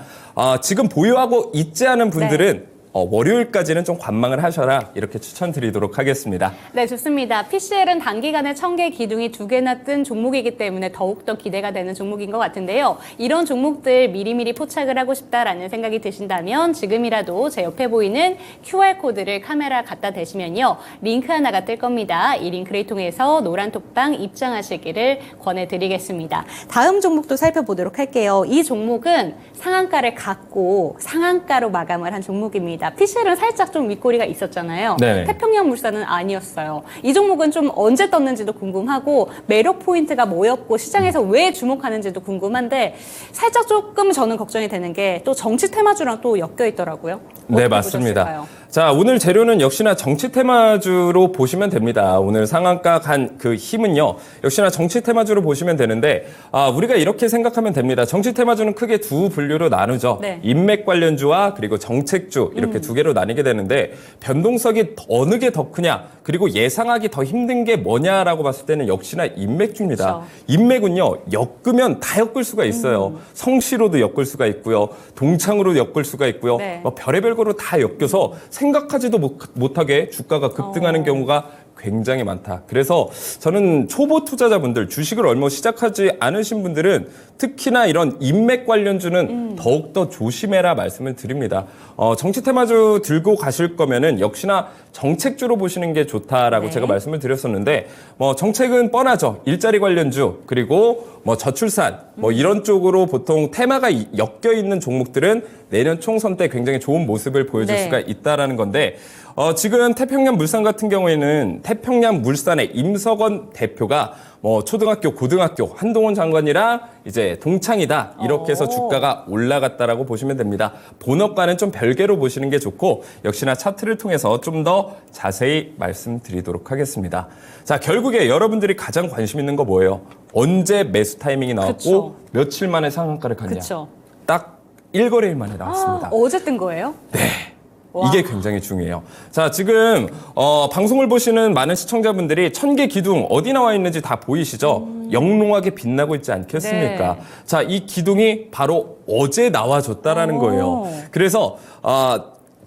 지금 보유하고 있지 않은 분들은 월요일까지는 좀 관망을 하셔라 이렇게 추천드리도록 하겠습니다. 네, 좋습니다. PCL은 단기간에 1000개 기둥이 2개나 뜬 종목이기 때문에 더욱더 기대가 되는 종목인 것 같은데요. 이런 종목들 미리미리 포착을 하고 싶다라는 생각이 드신다면 지금이라도 제 옆에 보이는 QR코드를 카메라 갖다 대시면요. 링크 하나가 뜰 겁니다. 이 링크를 통해서 노란톡방 입장하시기를 권해드리겠습니다. 다음 종목도 살펴보도록 할게요. 이 종목은 상한가를 갖고 상한가로 마감을 한 종목입니다. PCL은 살짝 좀 윗꼬리가 있었잖아요. 네. 태평양물산은 아니었어요. 이 종목은 좀 언제 떴는지도 궁금하고 매력 포인트가 뭐였고 시장에서 왜 주목하는지도 궁금한데 살짝 조금 저는 걱정이 되는 게 또 정치 테마주랑 또 엮여 있더라고요. 네, 맞습니다. 보셨을까요? 자, 오늘 재료는 역시나 정치 테마주로 보시면 됩니다. 오늘 상한가 간 그 힘은요, 역시나 정치 테마주로 보시면 되는데, 우리가 이렇게 생각하면 됩니다. 정치 테마주는 크게 두 분류로 나누죠. 네. 인맥 관련주와 그리고 정책주 이렇게 두 개로 나뉘게 되는데, 변동성이 어느 게 더 크냐, 그리고 예상하기 더 힘든 게 뭐냐라고 봤을 때는 역시나 인맥주입니다. 그렇죠. 인맥은요, 엮으면 다 엮을 수가 있어요. 성시로도 엮을 수가 있고요, 동창으로 엮을 수가 있고요, 네. 별의별 거로 다 엮여서 생각하지도 못하게 주가가 급등하는 경우가 굉장히 많다. 그래서 저는 초보 투자자분들, 주식을 얼마 시작하지 않으신 분들은 특히나 이런 인맥 관련주는 더욱더 조심해라 말씀을 드립니다. 정치 테마주 들고 가실 거면은 역시나 정책주로 보시는 게 좋다라고 네. 제가 말씀을 드렸었는데, 정책은 뻔하죠. 일자리 관련주, 그리고 저출산, 이런 쪽으로 보통 테마가 엮여 있는 종목들은 내년 총선 때 굉장히 좋은 모습을 보여줄 네. 수가 있다라는 건데, 지금 태평양물산 같은 경우에는 태평양물산의 임석원 대표가 초등학교, 고등학교, 한동훈 장관이랑 이제 동창이다. 이렇게 해서 주가가 올라갔다라고 보시면 됩니다. 본업과는 좀 별개로 보시는 게 좋고, 역시나 차트를 통해서 좀 더 자세히 말씀드리도록 하겠습니다. 자, 결국에 여러분들이 가장 관심 있는 거 뭐예요? 언제 매수 타이밍이 나왔고, 그쵸. 며칠 만에 상한가를 갔냐? 그쵸. 딱 1거래일 만에 나왔습니다. 어제 뜬 거예요? 이게 굉장히 중요해요. 자, 지금 방송을 보시는 많은 시청자분들이 1000개 기둥 어디 나와 있는지 다 보이시죠? 영롱하게 빛나고 있지 않겠습니까? 네. 자, 이 기둥이 바로 어제 나와줬다라는 거예요. 그래서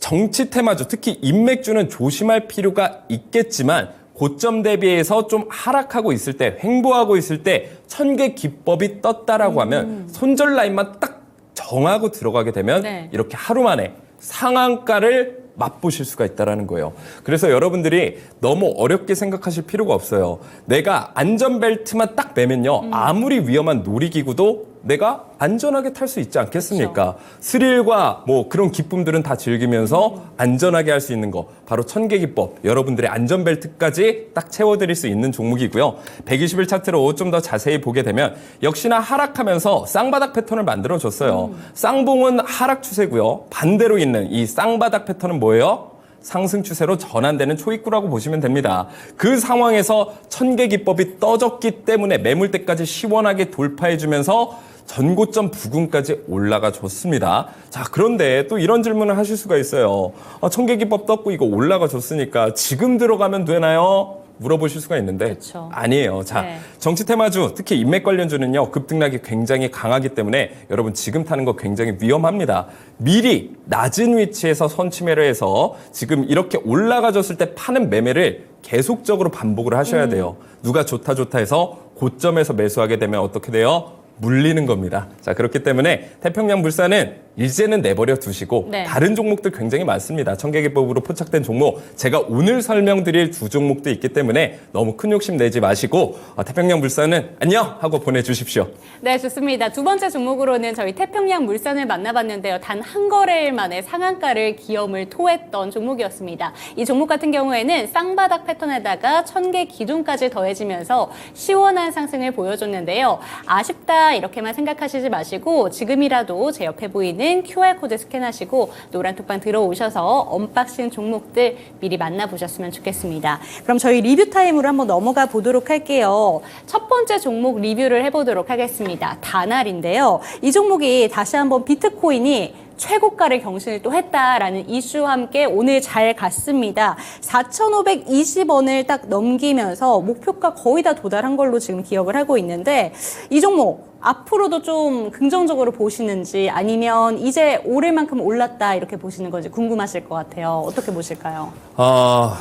정치 테마주, 특히 인맥주는 조심할 필요가 있겠지만 고점 대비해서 좀 하락하고 있을 때, 횡보하고 있을 때 1000개 기법이 떴다라고 하면 손절 라인만 딱 정하고 들어가게 되면 네. 이렇게 하루 만에 상한가를 맛보실 수가 있다는 거예요. 그래서 여러분들이 너무 어렵게 생각하실 필요가 없어요. 내가 안전벨트만 딱 매면요. 아무리 위험한 놀이기구도 내가 안전하게 탈 수 있지 않겠습니까? 스릴과 그런 기쁨들은 다 즐기면서 안전하게 할 수 있는 거, 바로 1000개 기법, 여러분들의 안전벨트까지 딱 채워드릴 수 있는 종목이고요. 120일 차트로 좀 더 자세히 보게 되면 역시나 하락하면서 쌍바닥 패턴을 만들어줬어요. 쌍봉은 하락 추세고요. 반대로 있는 이 쌍바닥 패턴은 뭐예요? 상승 추세로 전환되는 초입구라고 보시면 됩니다. 그 상황에서 1000개 기법이 떠졌기 때문에 매물대까지 시원하게 돌파해주면서 전고점 부근까지 올라가 줬습니다. 자, 그런데 또 이런 질문을 하실 수가 있어요. 1000개 기법 떴고 이거 올라가 줬으니까 지금 들어가면 되나요? 물어보실 수가 있는데 그쵸. 아니에요. 자, 네. 정치 테마주, 특히 인맥 관련주는요, 급등락이 굉장히 강하기 때문에 여러분 지금 타는 거 굉장히 위험합니다. 미리 낮은 위치에서 선침해를 해서 지금 이렇게 올라가졌을 때 파는 매매를 계속적으로 반복을 하셔야 돼요. 누가 좋다 해서 고점에서 매수하게 되면 어떻게 돼요? 물리는 겁니다. 자, 그렇기 때문에 태평양물산은 이제는 내버려 두시고 네. 다른 종목들 굉장히 많습니다. 1000개 기법으로 포착된 종목, 제가 오늘 설명드릴 두 종목도 있기 때문에 너무 큰 욕심 내지 마시고 태평양물산은 안녕 하고 보내주십시오. 네, 좋습니다. 두 번째 종목으로는 저희 태평양물산을 만나봤는데요. 단 한 거래일 만에 상한가를 기염을 토했던 종목이었습니다. 이 종목 같은 경우에는 쌍바닥 패턴에다가 1000개 기둥까지 더해지면서 시원한 상승을 보여줬는데요. 아쉽다 이렇게만 생각하시지 마시고 지금이라도 제 옆에 보이는 QR코드 스캔하시고 노란톡방 들어오셔서 언박싱 종목들 미리 만나보셨으면 좋겠습니다. 그럼 저희 리뷰 타임으로 한번 넘어가 보도록 할게요. 첫 번째 종목 리뷰를 해보도록 하겠습니다. 다날인데요. 이 종목이 다시 한번 비트코인이 최고가를 경신을 또 했다라는 이슈와 함께 오늘 잘 갔습니다. 4,520원을 딱 넘기면서 목표가 거의 다 도달한 걸로 지금 기억을 하고 있는데 이 종목 앞으로도 좀 긍정적으로 보시는지 아니면 이제 오를만큼 올랐다 이렇게 보시는 건지 궁금하실 것 같아요. 어떻게 보실까요?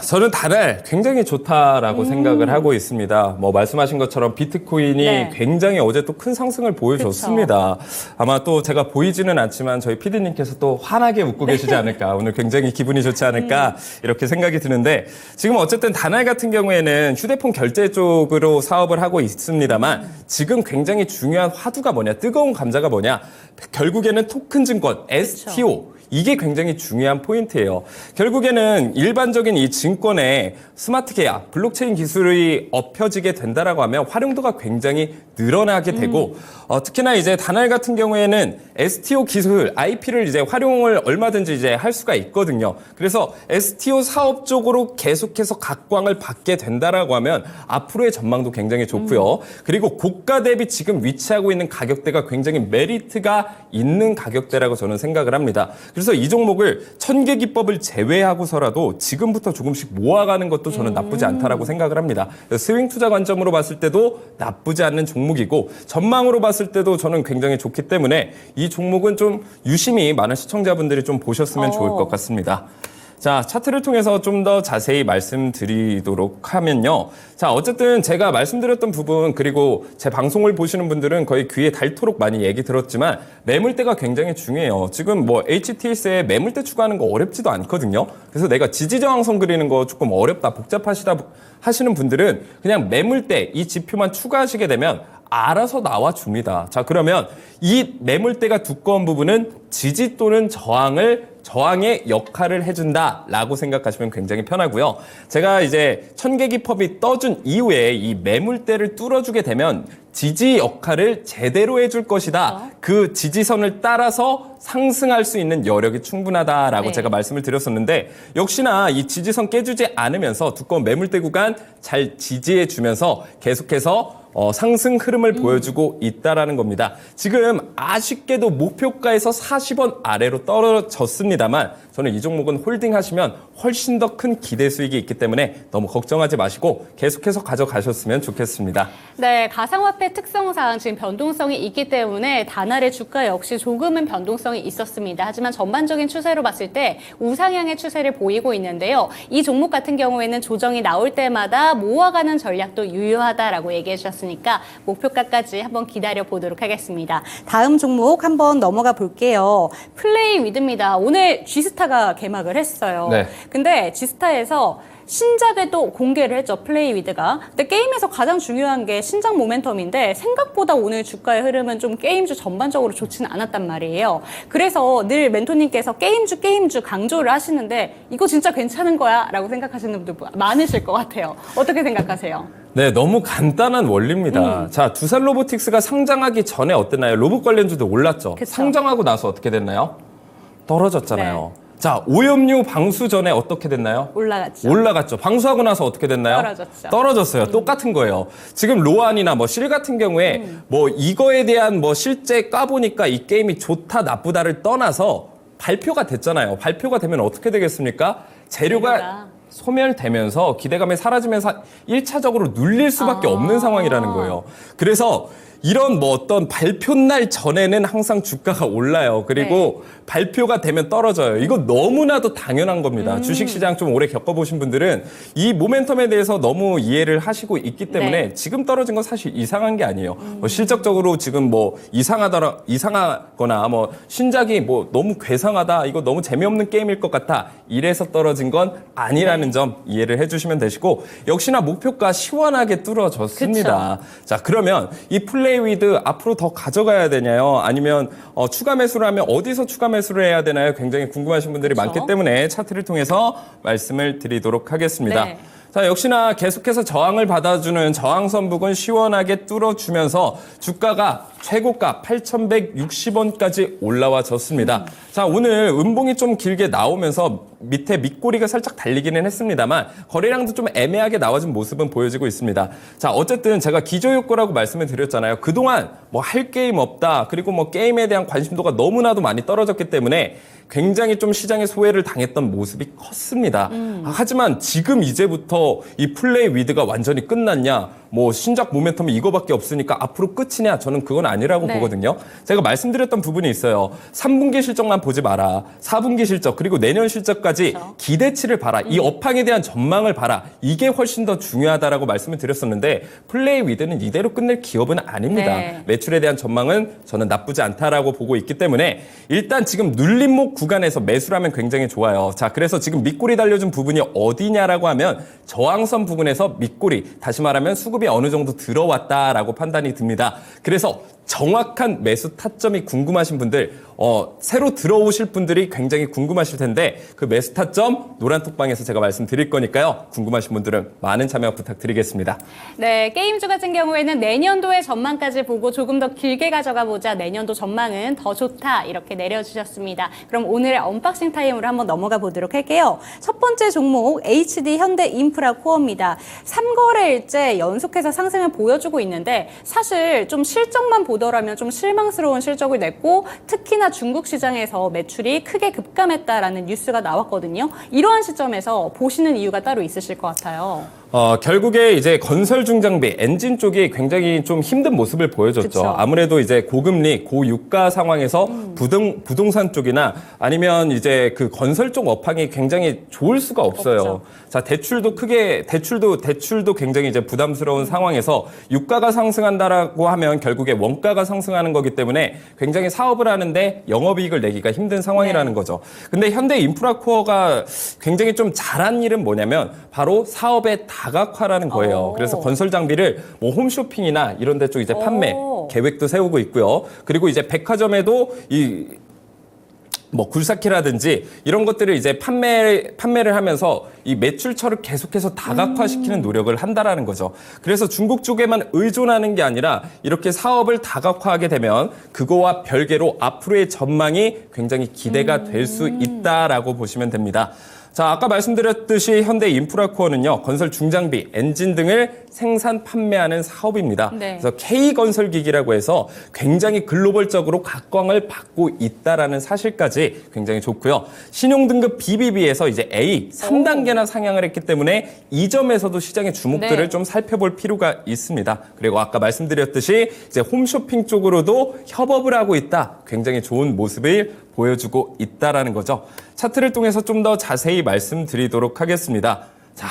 저는 다날 굉장히 좋다라고 생각을 하고 있습니다. 뭐 말씀하신 것처럼 비트코인이 네. 굉장히 어제 또 큰 상승을 보여줬습니다. 아마 또 제가 보이지는 않지만 저희 PD님께서 또 환하게 웃고 계시지 않을까. 오늘 굉장히 기분이 좋지 않을까 이렇게 생각이 드는데 지금 어쨌든 다날 같은 경우에는 휴대폰 결제 쪽으로 사업을 하고 있습니다만 지금 굉장히 중요한 화두가 뭐냐, 뜨거운 감자가 뭐냐, 결국에는 토큰 증권, STO. 이게 굉장히 중요한 포인트예요. 결국에는 일반적인 이 증권에 스마트 계약, 블록체인 기술이 업혀지게 된다라고 하면 활용도가 굉장히 늘어나게 되고 특히나 이제 다날 같은 경우에는 STO 기술, IP를 이제 활용을 얼마든지 이제 할 수가 있거든요. 그래서 STO 사업 쪽으로 계속해서 각광을 받게 된다라고 하면 앞으로의 전망도 굉장히 좋고요. 그리고 고가 대비 지금 위치하고 있는 가격대가 굉장히 메리트가 있는 가격대라고 저는 생각을 합니다. 그래서 이 종목을 천개 기법을 제외하고서라도 지금부터 조금씩 모아가는 것도 저는 나쁘지 않다라고 생각을 합니다. 스윙 투자 관점으로 봤을 때도 나쁘지 않는 종목이고 전망으로 봤을 때도 저는 굉장히 좋기 때문에 이 종목은 좀 유심히 많은 시청자분들이 좀 보셨으면 좋을 것 같습니다. 자, 차트를 통해서 좀 더 자세히 말씀드리도록 하면요. 자, 어쨌든 제가 말씀드렸던 부분 그리고 제 방송을 보시는 분들은 거의 귀에 닿도록 많이 얘기 들었지만 매물대가 굉장히 중요해요. 지금 뭐 HTS에 매물대 추가하는 거 어렵지도 않거든요. 그래서 내가 지지저항선 그리는 거 조금 어렵다, 복잡하시다 하시는 분들은 그냥 매물대 이 지표만 추가하시게 되면 알아서 나와줍니다. 자, 그러면 이 매물대가 두꺼운 부분은 지지 또는 저항의 역할을 해준다라고 생각하시면 굉장히 편하고요. 제가 이제 천개 기법이 떠준 이후에 이 매물대를 뚫어주게 되면 지지 역할을 제대로 해줄 것이다. 그 지지선을 따라서 상승할 수 있는 여력이 충분하다라고 네. 제가 말씀을 드렸었는데 역시나 이 지지선 깨주지 않으면서 두꺼운 매물대 구간 잘 지지해주면서 계속해서 상승 흐름을 보여주고 있다라는 겁니다. 지금 아쉽게도 목표가에서 40원 아래로 떨어졌습니다만 저는 이 종목은 홀딩하시면 훨씬 더 큰 기대 수익이 있기 때문에 너무 걱정하지 마시고 계속해서 가져가셨으면 좋겠습니다. 네, 가상화폐 특성상 지금 변동성이 있기 때문에 다날의 주가 역시 조금은 변동성이 있었습니다. 하지만 전반적인 추세로 봤을 때 우상향의 추세를 보이고 있는데요. 이 종목 같은 경우에는 조정이 나올 때마다 모아가는 전략도 유효하다라고 얘기해 주셨으니까 목표가까지 한번 기다려 보도록 하겠습니다. 다음 종목 한번 넘어가 볼게요. 플레이 위드입니다. 오늘 G스타가 개막을 했어요. 네. 근데 G스타에서 신작을 또 공개를 했죠, 플레이 위드가. 근데 게임에서 가장 중요한 게 신작 모멘텀인데 생각보다 오늘 주가의 흐름은 좀 게임주 전반적으로 좋지는 않았단 말이에요. 그래서 늘 멘토님께서 게임주 강조를 하시는데 이거 진짜 괜찮은 거야? 라고 생각하시는 분들 많으실 것 같아요. 어떻게 생각하세요? 네, 너무 간단한 원리입니다. 자, 두산 로보틱스가 상장하기 전에 어땠나요? 로봇 관련주도 올랐죠. 그쵸. 상장하고 나서 어떻게 됐나요? 떨어졌잖아요. 자, 오염류 방수 전에 어떻게 됐나요? 올라갔죠. 올라갔죠. 방수하고 나서 어떻게 됐나요? 떨어졌죠. 떨어졌어요. 똑같은 거예요. 지금 로안이나 뭐 실 같은 경우에 뭐 이거에 대한 뭐 실제 까보니까 이 게임이 좋다 나쁘다를 떠나서 발표가 됐잖아요. 발표가 되면 어떻게 되겠습니까? 재료가 소멸되면서 기대감이 사라지면서 1차적으로 눌릴 수밖에 없는 상황이라는 거예요. 그래서 이런 뭐 어떤 발표 날 전에는 항상 주가가 올라요. 그리고 발표가 되면 떨어져요. 이거 너무나도 당연한 겁니다. 주식시장 좀 오래 겪어보신 분들은 이 모멘텀에 대해서 너무 이해를 하시고 있기 때문에 지금 떨어진 건 사실 이상한 게 아니에요. 뭐 실적적으로 지금 뭐 이상하거나 뭐 신작이 뭐 너무 괴상하다, 이거 너무 재미없는 게임일 것 같아, 이래서 떨어진 건 아니라는 점 이해를 해주시면 되시고 역시나 목표가 시원하게 뚫어졌습니다. 자, 그러면 이 플레이 위드 앞으로 더 가져가야 되냐요? 아니면 추가 매수를 하면 어디서 추가 매수를 해야 되나요? 굉장히 궁금하신 분들이 많기 때문에 차트를 통해서 말씀을 드리도록 하겠습니다. 네. 자, 역시나 계속해서 저항을 받아주는 저항선 부근 시원하게 뚫어주면서 주가가 최고가 8,160원까지 올라와졌습니다. 자, 오늘 음봉이 좀 길게 나오면서 밑에 밑꼬리가 살짝 달리기는 했습니다만 거래량도 좀 애매하게 나와준 모습은 보여지고 있습니다. 자, 어쨌든 제가 기저효과라고 말씀을 드렸잖아요. 그동안 뭐 할 게임 없다. 그리고 뭐 게임에 대한 관심도가 너무나도 많이 떨어졌기 때문에 굉장히 좀 시장에 소외를 당했던 모습이 컸습니다. 하지만 지금 이제부터 이 플레이 위드가 완전히 끝났냐, 뭐 신작 모멘텀이 이거밖에 없으니까 앞으로 끝이냐, 저는 그건 아니라고 네. 보거든요. 제가 말씀드렸던 부분이 있어요. 3분기 실적만 보지 마라. 4분기 실적 그리고 내년 실적까지 기대치를 봐라. 이 업황에 대한 전망을 봐라. 이게 훨씬 더 중요하다라고 말씀을 드렸었는데 플레이 위드는 이대로 끝낼 기업은 아닙니다. 네. 매출에 대한 전망은 저는 나쁘지 않다라고 보고 있기 때문에 일단 지금 눌림목 구간에서 매수를 하면 굉장히 좋아요. 자, 그래서 지금 밑꼬리 달려준 부분이 어디냐라고 하면 저항선 부분에서 밑꼬리, 다시 말하면 수급이 어느 정도 들어왔다라고 판단이 듭니다. 그래서 정확한 매수 타점이 궁금하신 분들, 새로 들어오실 분들이 굉장히 궁금하실 텐데 그 매수 타점 노란톡방에서 제가 말씀드릴 거니까요. 궁금하신 분들은 많은 참여 부탁드리겠습니다. 네, 게임주 같은 경우에는 내년도의 전망까지 보고 조금 더 길게 가져가 보자. 내년도 전망은 더 좋다. 이렇게 내려주셨습니다. 그럼 오늘의 언박싱 타임으로 한번 넘어가 보도록 할게요. 첫 번째 종목 HD 현대인프라코어입니다. 3거래일째 연속해서 상승을 보여주고 있는데 사실 좀 실적만 보더라면 좀 실망스러운 실적을 냈고 특히나 중국 시장에서 매출이 크게 급감했다라는 뉴스가 나왔거든요. 이러한 시점에서 보시는 이유가 따로 있으실 것 같아요. 결국에 이제 건설 중장비, 엔진 쪽이 굉장히 좀 힘든 모습을 보여줬죠. 그쵸. 아무래도 이제 고금리, 고유가 상황에서 부동산 쪽이나 아니면 이제 그 건설 쪽 업황이 굉장히 좋을 수가 없어요. 없죠. 자, 대출도 굉장히 이제 부담스러운 상황에서 유가가 상승한다라고 하면 결국에 원가가 상승하는 거기 때문에 굉장히 사업을 하는데 영업이익을 내기가 힘든 상황이라는 거죠. 근데 현대 인프라코어가 굉장히 좀 잘한 일은 뭐냐면 바로 사업의 다각화라는 거예요. 그래서 건설 장비를 뭐 홈쇼핑이나 이런 데 쪽 이제 판매 계획도 세우고 있고요. 그리고 이제 백화점에도 뭐 굴삭기라든지 이런 것들을 이제 판매를 하면서 이 매출처를 계속해서 다각화시키는 노력을 한다라는 거죠. 그래서 중국 쪽에만 의존하는 게 아니라 이렇게 사업을 다각화하게 되면 그거와 별개로 앞으로의 전망이 굉장히 기대가 될 수 있다라고 보시면 됩니다. 자, 아까 말씀드렸듯이 현대 인프라코어는요, 건설 중장비, 엔진 등을 생산, 판매하는 사업입니다. 네. 그래서 K건설기기라고 해서 굉장히 글로벌적으로 각광을 받고 있다라는 사실까지 굉장히 좋고요. 신용등급 BBB에서 이제 A, 3단계나 상향을 했기 때문에 이 점에서도 시장의 주목들을 네. 좀 살펴볼 필요가 있습니다. 그리고 아까 말씀드렸듯이 이제 홈쇼핑 쪽으로도 협업을 하고 있다. 굉장히 좋은 모습을 보여주고 있다라는 거죠. 차트를 통해서 좀 더 자세히 말씀드리도록 하겠습니다. 자,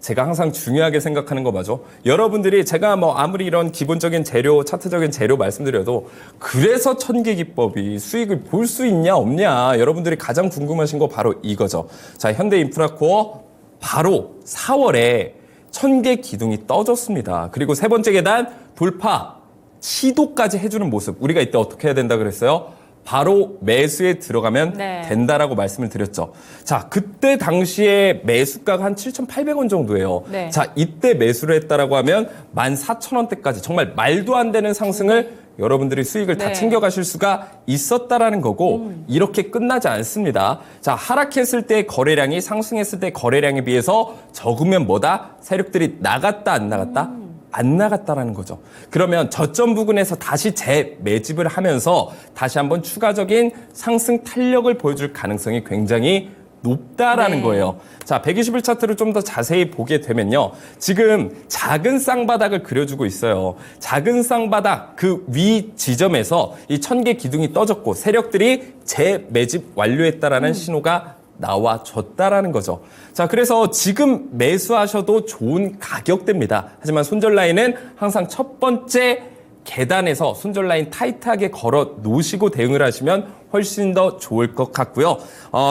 제가 항상 중요하게 생각하는 거 맞죠? 여러분들이 제가 뭐 아무리 이런 기본적인 재료, 차트적인 재료 말씀드려도 그래서 천계기법이 수익을 볼 수 있냐 없냐 여러분들이 가장 궁금하신 거 바로 이거죠. 자, 현대인프라코어 바로 4월에 1000개 기둥이 떠졌습니다. 그리고 세 번째 계단 돌파 시도까지 해주는 모습. 우리가 이때 어떻게 해야 된다 그랬어요? 바로 매수에 들어가면 네. 된다라고 말씀을 드렸죠. 자, 그때 당시에 매수가가 한 7,800원 정도예요. 네. 자, 이때 매수를 했다라고 하면 14,000원대까지 정말 말도 안 되는 상승을 여러분들이 수익을 다 네. 챙겨가실 수가 있었다라는 거고 이렇게 끝나지 않습니다. 자, 하락했을 때 거래량이 상승했을 때 거래량에 비해서 적으면 뭐다? 세력들이 나갔다 안 나갔다? 안 나갔다라는 거죠. 그러면 저점 부근에서 다시 재매집을 하면서 다시 한번 추가적인 상승 탄력을 보여줄 가능성이 굉장히 높다라는 네. 거예요. 자, 120일 차트를 좀 더 자세히 보게 되면요. 지금 작은 쌍바닥을 그려주고 있어요. 작은 쌍바닥 그 위 지점에서 이 1000개 기둥이 떠졌고 세력들이 재매집 완료했다라는 신호가 나와줬다라는 거죠. 자, 그래서 지금 매수하셔도 좋은 가격대입니다. 하지만 손절 라인은 항상 첫 번째 계단에서 손절 라인 타이트하게 걸어 놓으시고 대응을 하시면 훨씬 더 좋을 것 같고요.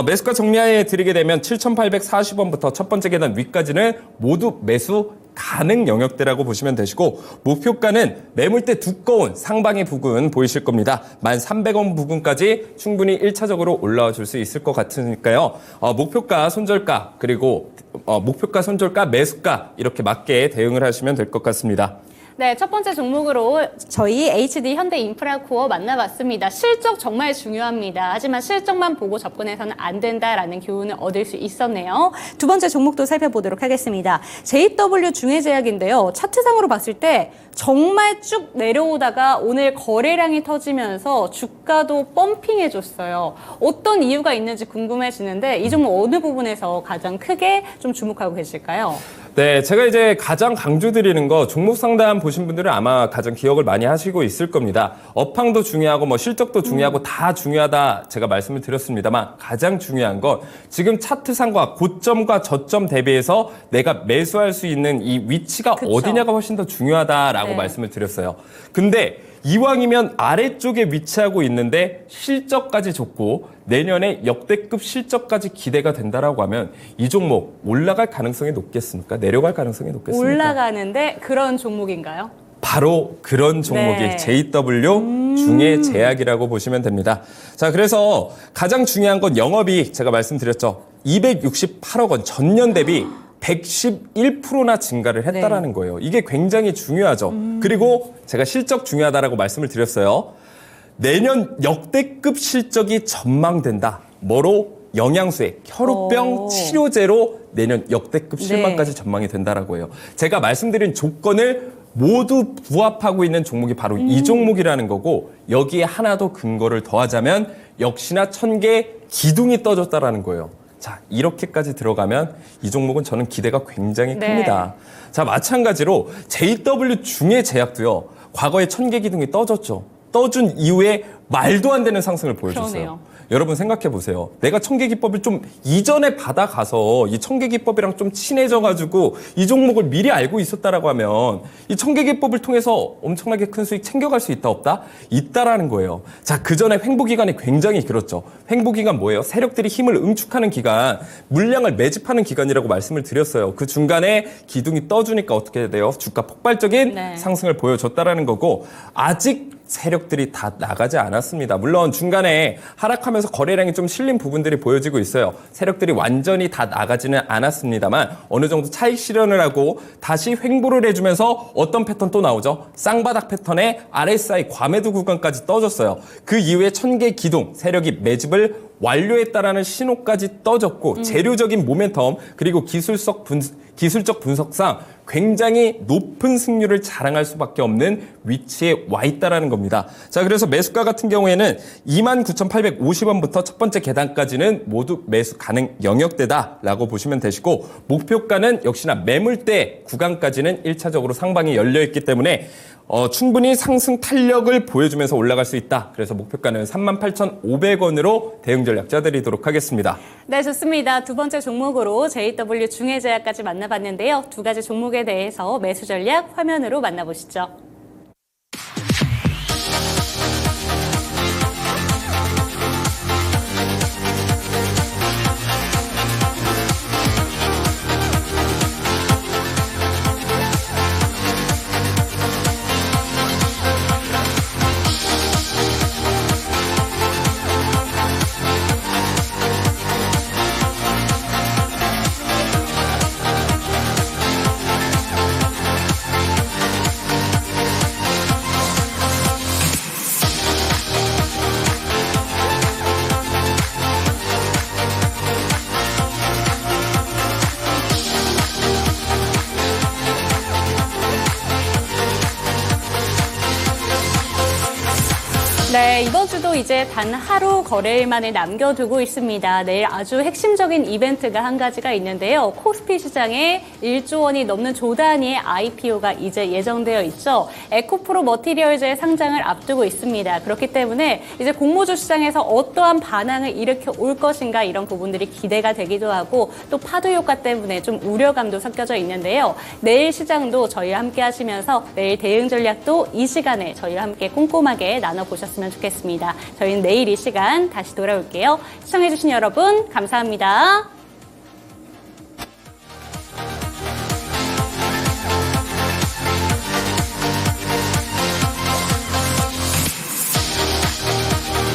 매수가 정리해 드리게 되면 7,840원부터 첫 번째 계단 위까지는 모두 매수 가능 영역대라고 보시면 되시고 목표가는 매물대 두꺼운 상방의 부근 보이실 겁니다. 1,300원 부근까지 충분히 1차적으로 올라와 줄 수 있을 것 같으니까요. 목표가, 손절가, 그리고 목표가, 손절가, 매수가 이렇게 맞게 대응을 하시면 될 것 같습니다. 네, 첫 번째 종목으로 저희 HD 현대 인프라코어 만나봤습니다. 실적 정말 중요합니다. 하지만 실적만 보고 접근해서는 안 된다라는 교훈을 얻을 수 있었네요. 두 번째 종목도 살펴보도록 하겠습니다. JW 중해제약인데요. 차트상으로 봤을 때 정말 쭉 내려오다가 오늘 거래량이 터지면서 주가도 펌핑해줬어요. 어떤 이유가 있는지 궁금해지는데 이 종목 어느 부분에서 가장 크게 좀 주목하고 계실까요? 네, 제가 이제 가장 강조드리는 거 종목 상담 보신 분들은 아마 가장 기억을 많이 하시고 있을 겁니다. 업황도 중요하고 뭐 실적도 중요하고 다 중요하다 제가 말씀을 드렸습니다만 가장 중요한 건 지금 차트상과 고점과 저점 대비해서 내가 매수할 수 있는 이 위치가 그쵸. 어디냐가 훨씬 더 중요하다라고 네. 말씀을 드렸어요. 근데 이왕이면 아래쪽에 위치하고 있는데 실적까지 좋고 내년에 역대급 실적까지 기대가 된다라고 하면 이 종목 올라갈 가능성이 높겠습니까? 내려갈 가능성이 높겠습니까? 올라가는데 그런 종목인가요? 바로 그런 종목이 네. JW 중해제약이라고 보시면 됩니다. 자, 그래서 가장 중요한 건 영업이 제가 말씀드렸죠. 268억 원 전년 대비 111%나 증가를 했다라는 거예요. 이게 굉장히 중요하죠. 그리고 제가 실적 중요하다라고 말씀을 드렸어요. 내년 역대급 실적이 전망된다. 뭐로? 영양수액, 혈우병 치료제로 내년 역대급 실망까지 전망이 된다라고 해요. 제가 말씀드린 조건을 모두 부합하고 있는 종목이 바로 이 종목이라는 거고 여기에 하나 더 근거를 더하자면 역시나 1000개 기둥이 떠졌다라는 거예요. 자, 이렇게까지 들어가면 이 종목은 저는 기대가 굉장히 네. 큽니다. 자, 마찬가지로 JW 중해제약도요. 과거에 1000개 기둥이 떠졌죠. 떠준 이후에 말도 안 되는 상승을 보여줬어요. 그러네요. 여러분 생각해 보세요. 내가 청계기법을 좀 이전에 받아가서 이 청계기법이랑 좀 친해져가지고 이 종목을 미리 알고 있었다라고 하면 이 청계기법을 통해서 엄청나게 큰 수익 챙겨갈 수 있다 없다? 있다라는 거예요. 자, 그 전에 횡보기간이 굉장히 길었죠. 횡보기간 뭐예요? 세력들이 힘을 응축하는 기간, 물량을 매집하는 기간이라고 말씀을 드렸어요. 그 중간에 기둥이 떠주니까 어떻게 돼요? 주가 폭발적인 네. 상승을 보여줬다라는 거고 아직 세력들이 다 나가지 않았습니다. 물론 중간에 하락하면서 거래량이 좀 실린 부분들이 보여지고 있어요. 세력들이 완전히 다 나가지는 않았습니다만 어느 정도 차익 실현을 하고 다시 횡보를 해주면서 어떤 패턴 또 나오죠? 쌍바닥 패턴의 RSI 과매도 구간까지 떠졌어요. 그 이후에 1000개 기둥, 세력이 매집을 완료했다라는 신호까지 떠졌고 재료적인 모멘텀 그리고 기술적 분석상 굉장히 높은 승률을 자랑할 수밖에 없는 위치에 와 있다라는 겁니다. 자, 그래서 매수가 같은 경우에는 29,850원부터 첫 번째 계단까지는 모두 매수 가능 영역대다라고 보시면 되시고 목표가는 역시나 매물대 구간까지는 1차적으로 상방이 열려 있기 때문에 충분히 상승 탄력을 보여주면서 올라갈 수 있다. 그래서 목표가는 38,500원으로 대응 전략 짜드리도록 하겠습니다. 네, 좋습니다. 두 번째 종목으로 JW 중해제약까지 만나봤는데요. 두 가지 종목에 대해서 매수 전략 화면으로 만나보시죠. 네, 이번 주도 이제 단 하루 거래일만을 남겨두고 있습니다. 내일 아주 핵심적인 이벤트가 한 가지가 있는데요. 코스피 시장에 1조 원이 넘는 조 단위의 IPO가 이제 예정되어 있죠. 에코프로 머티리얼즈의 상장을 앞두고 있습니다. 그렇기 때문에 이제 공모주 시장에서 어떠한 반항을 일으켜 올 것인가 이런 부분들이 기대가 되기도 하고 또 파도 효과 때문에 좀 우려감도 섞여져 있는데요. 내일 시장도 저희와 함께 하시면서 내일 대응 전략도 이 시간에 저희와 함께 꼼꼼하게 나눠보셨으면 좋겠습니다. 저희는 내일 이 시간 다시 돌아올게요. 시청해주신 여러분 감사합니다.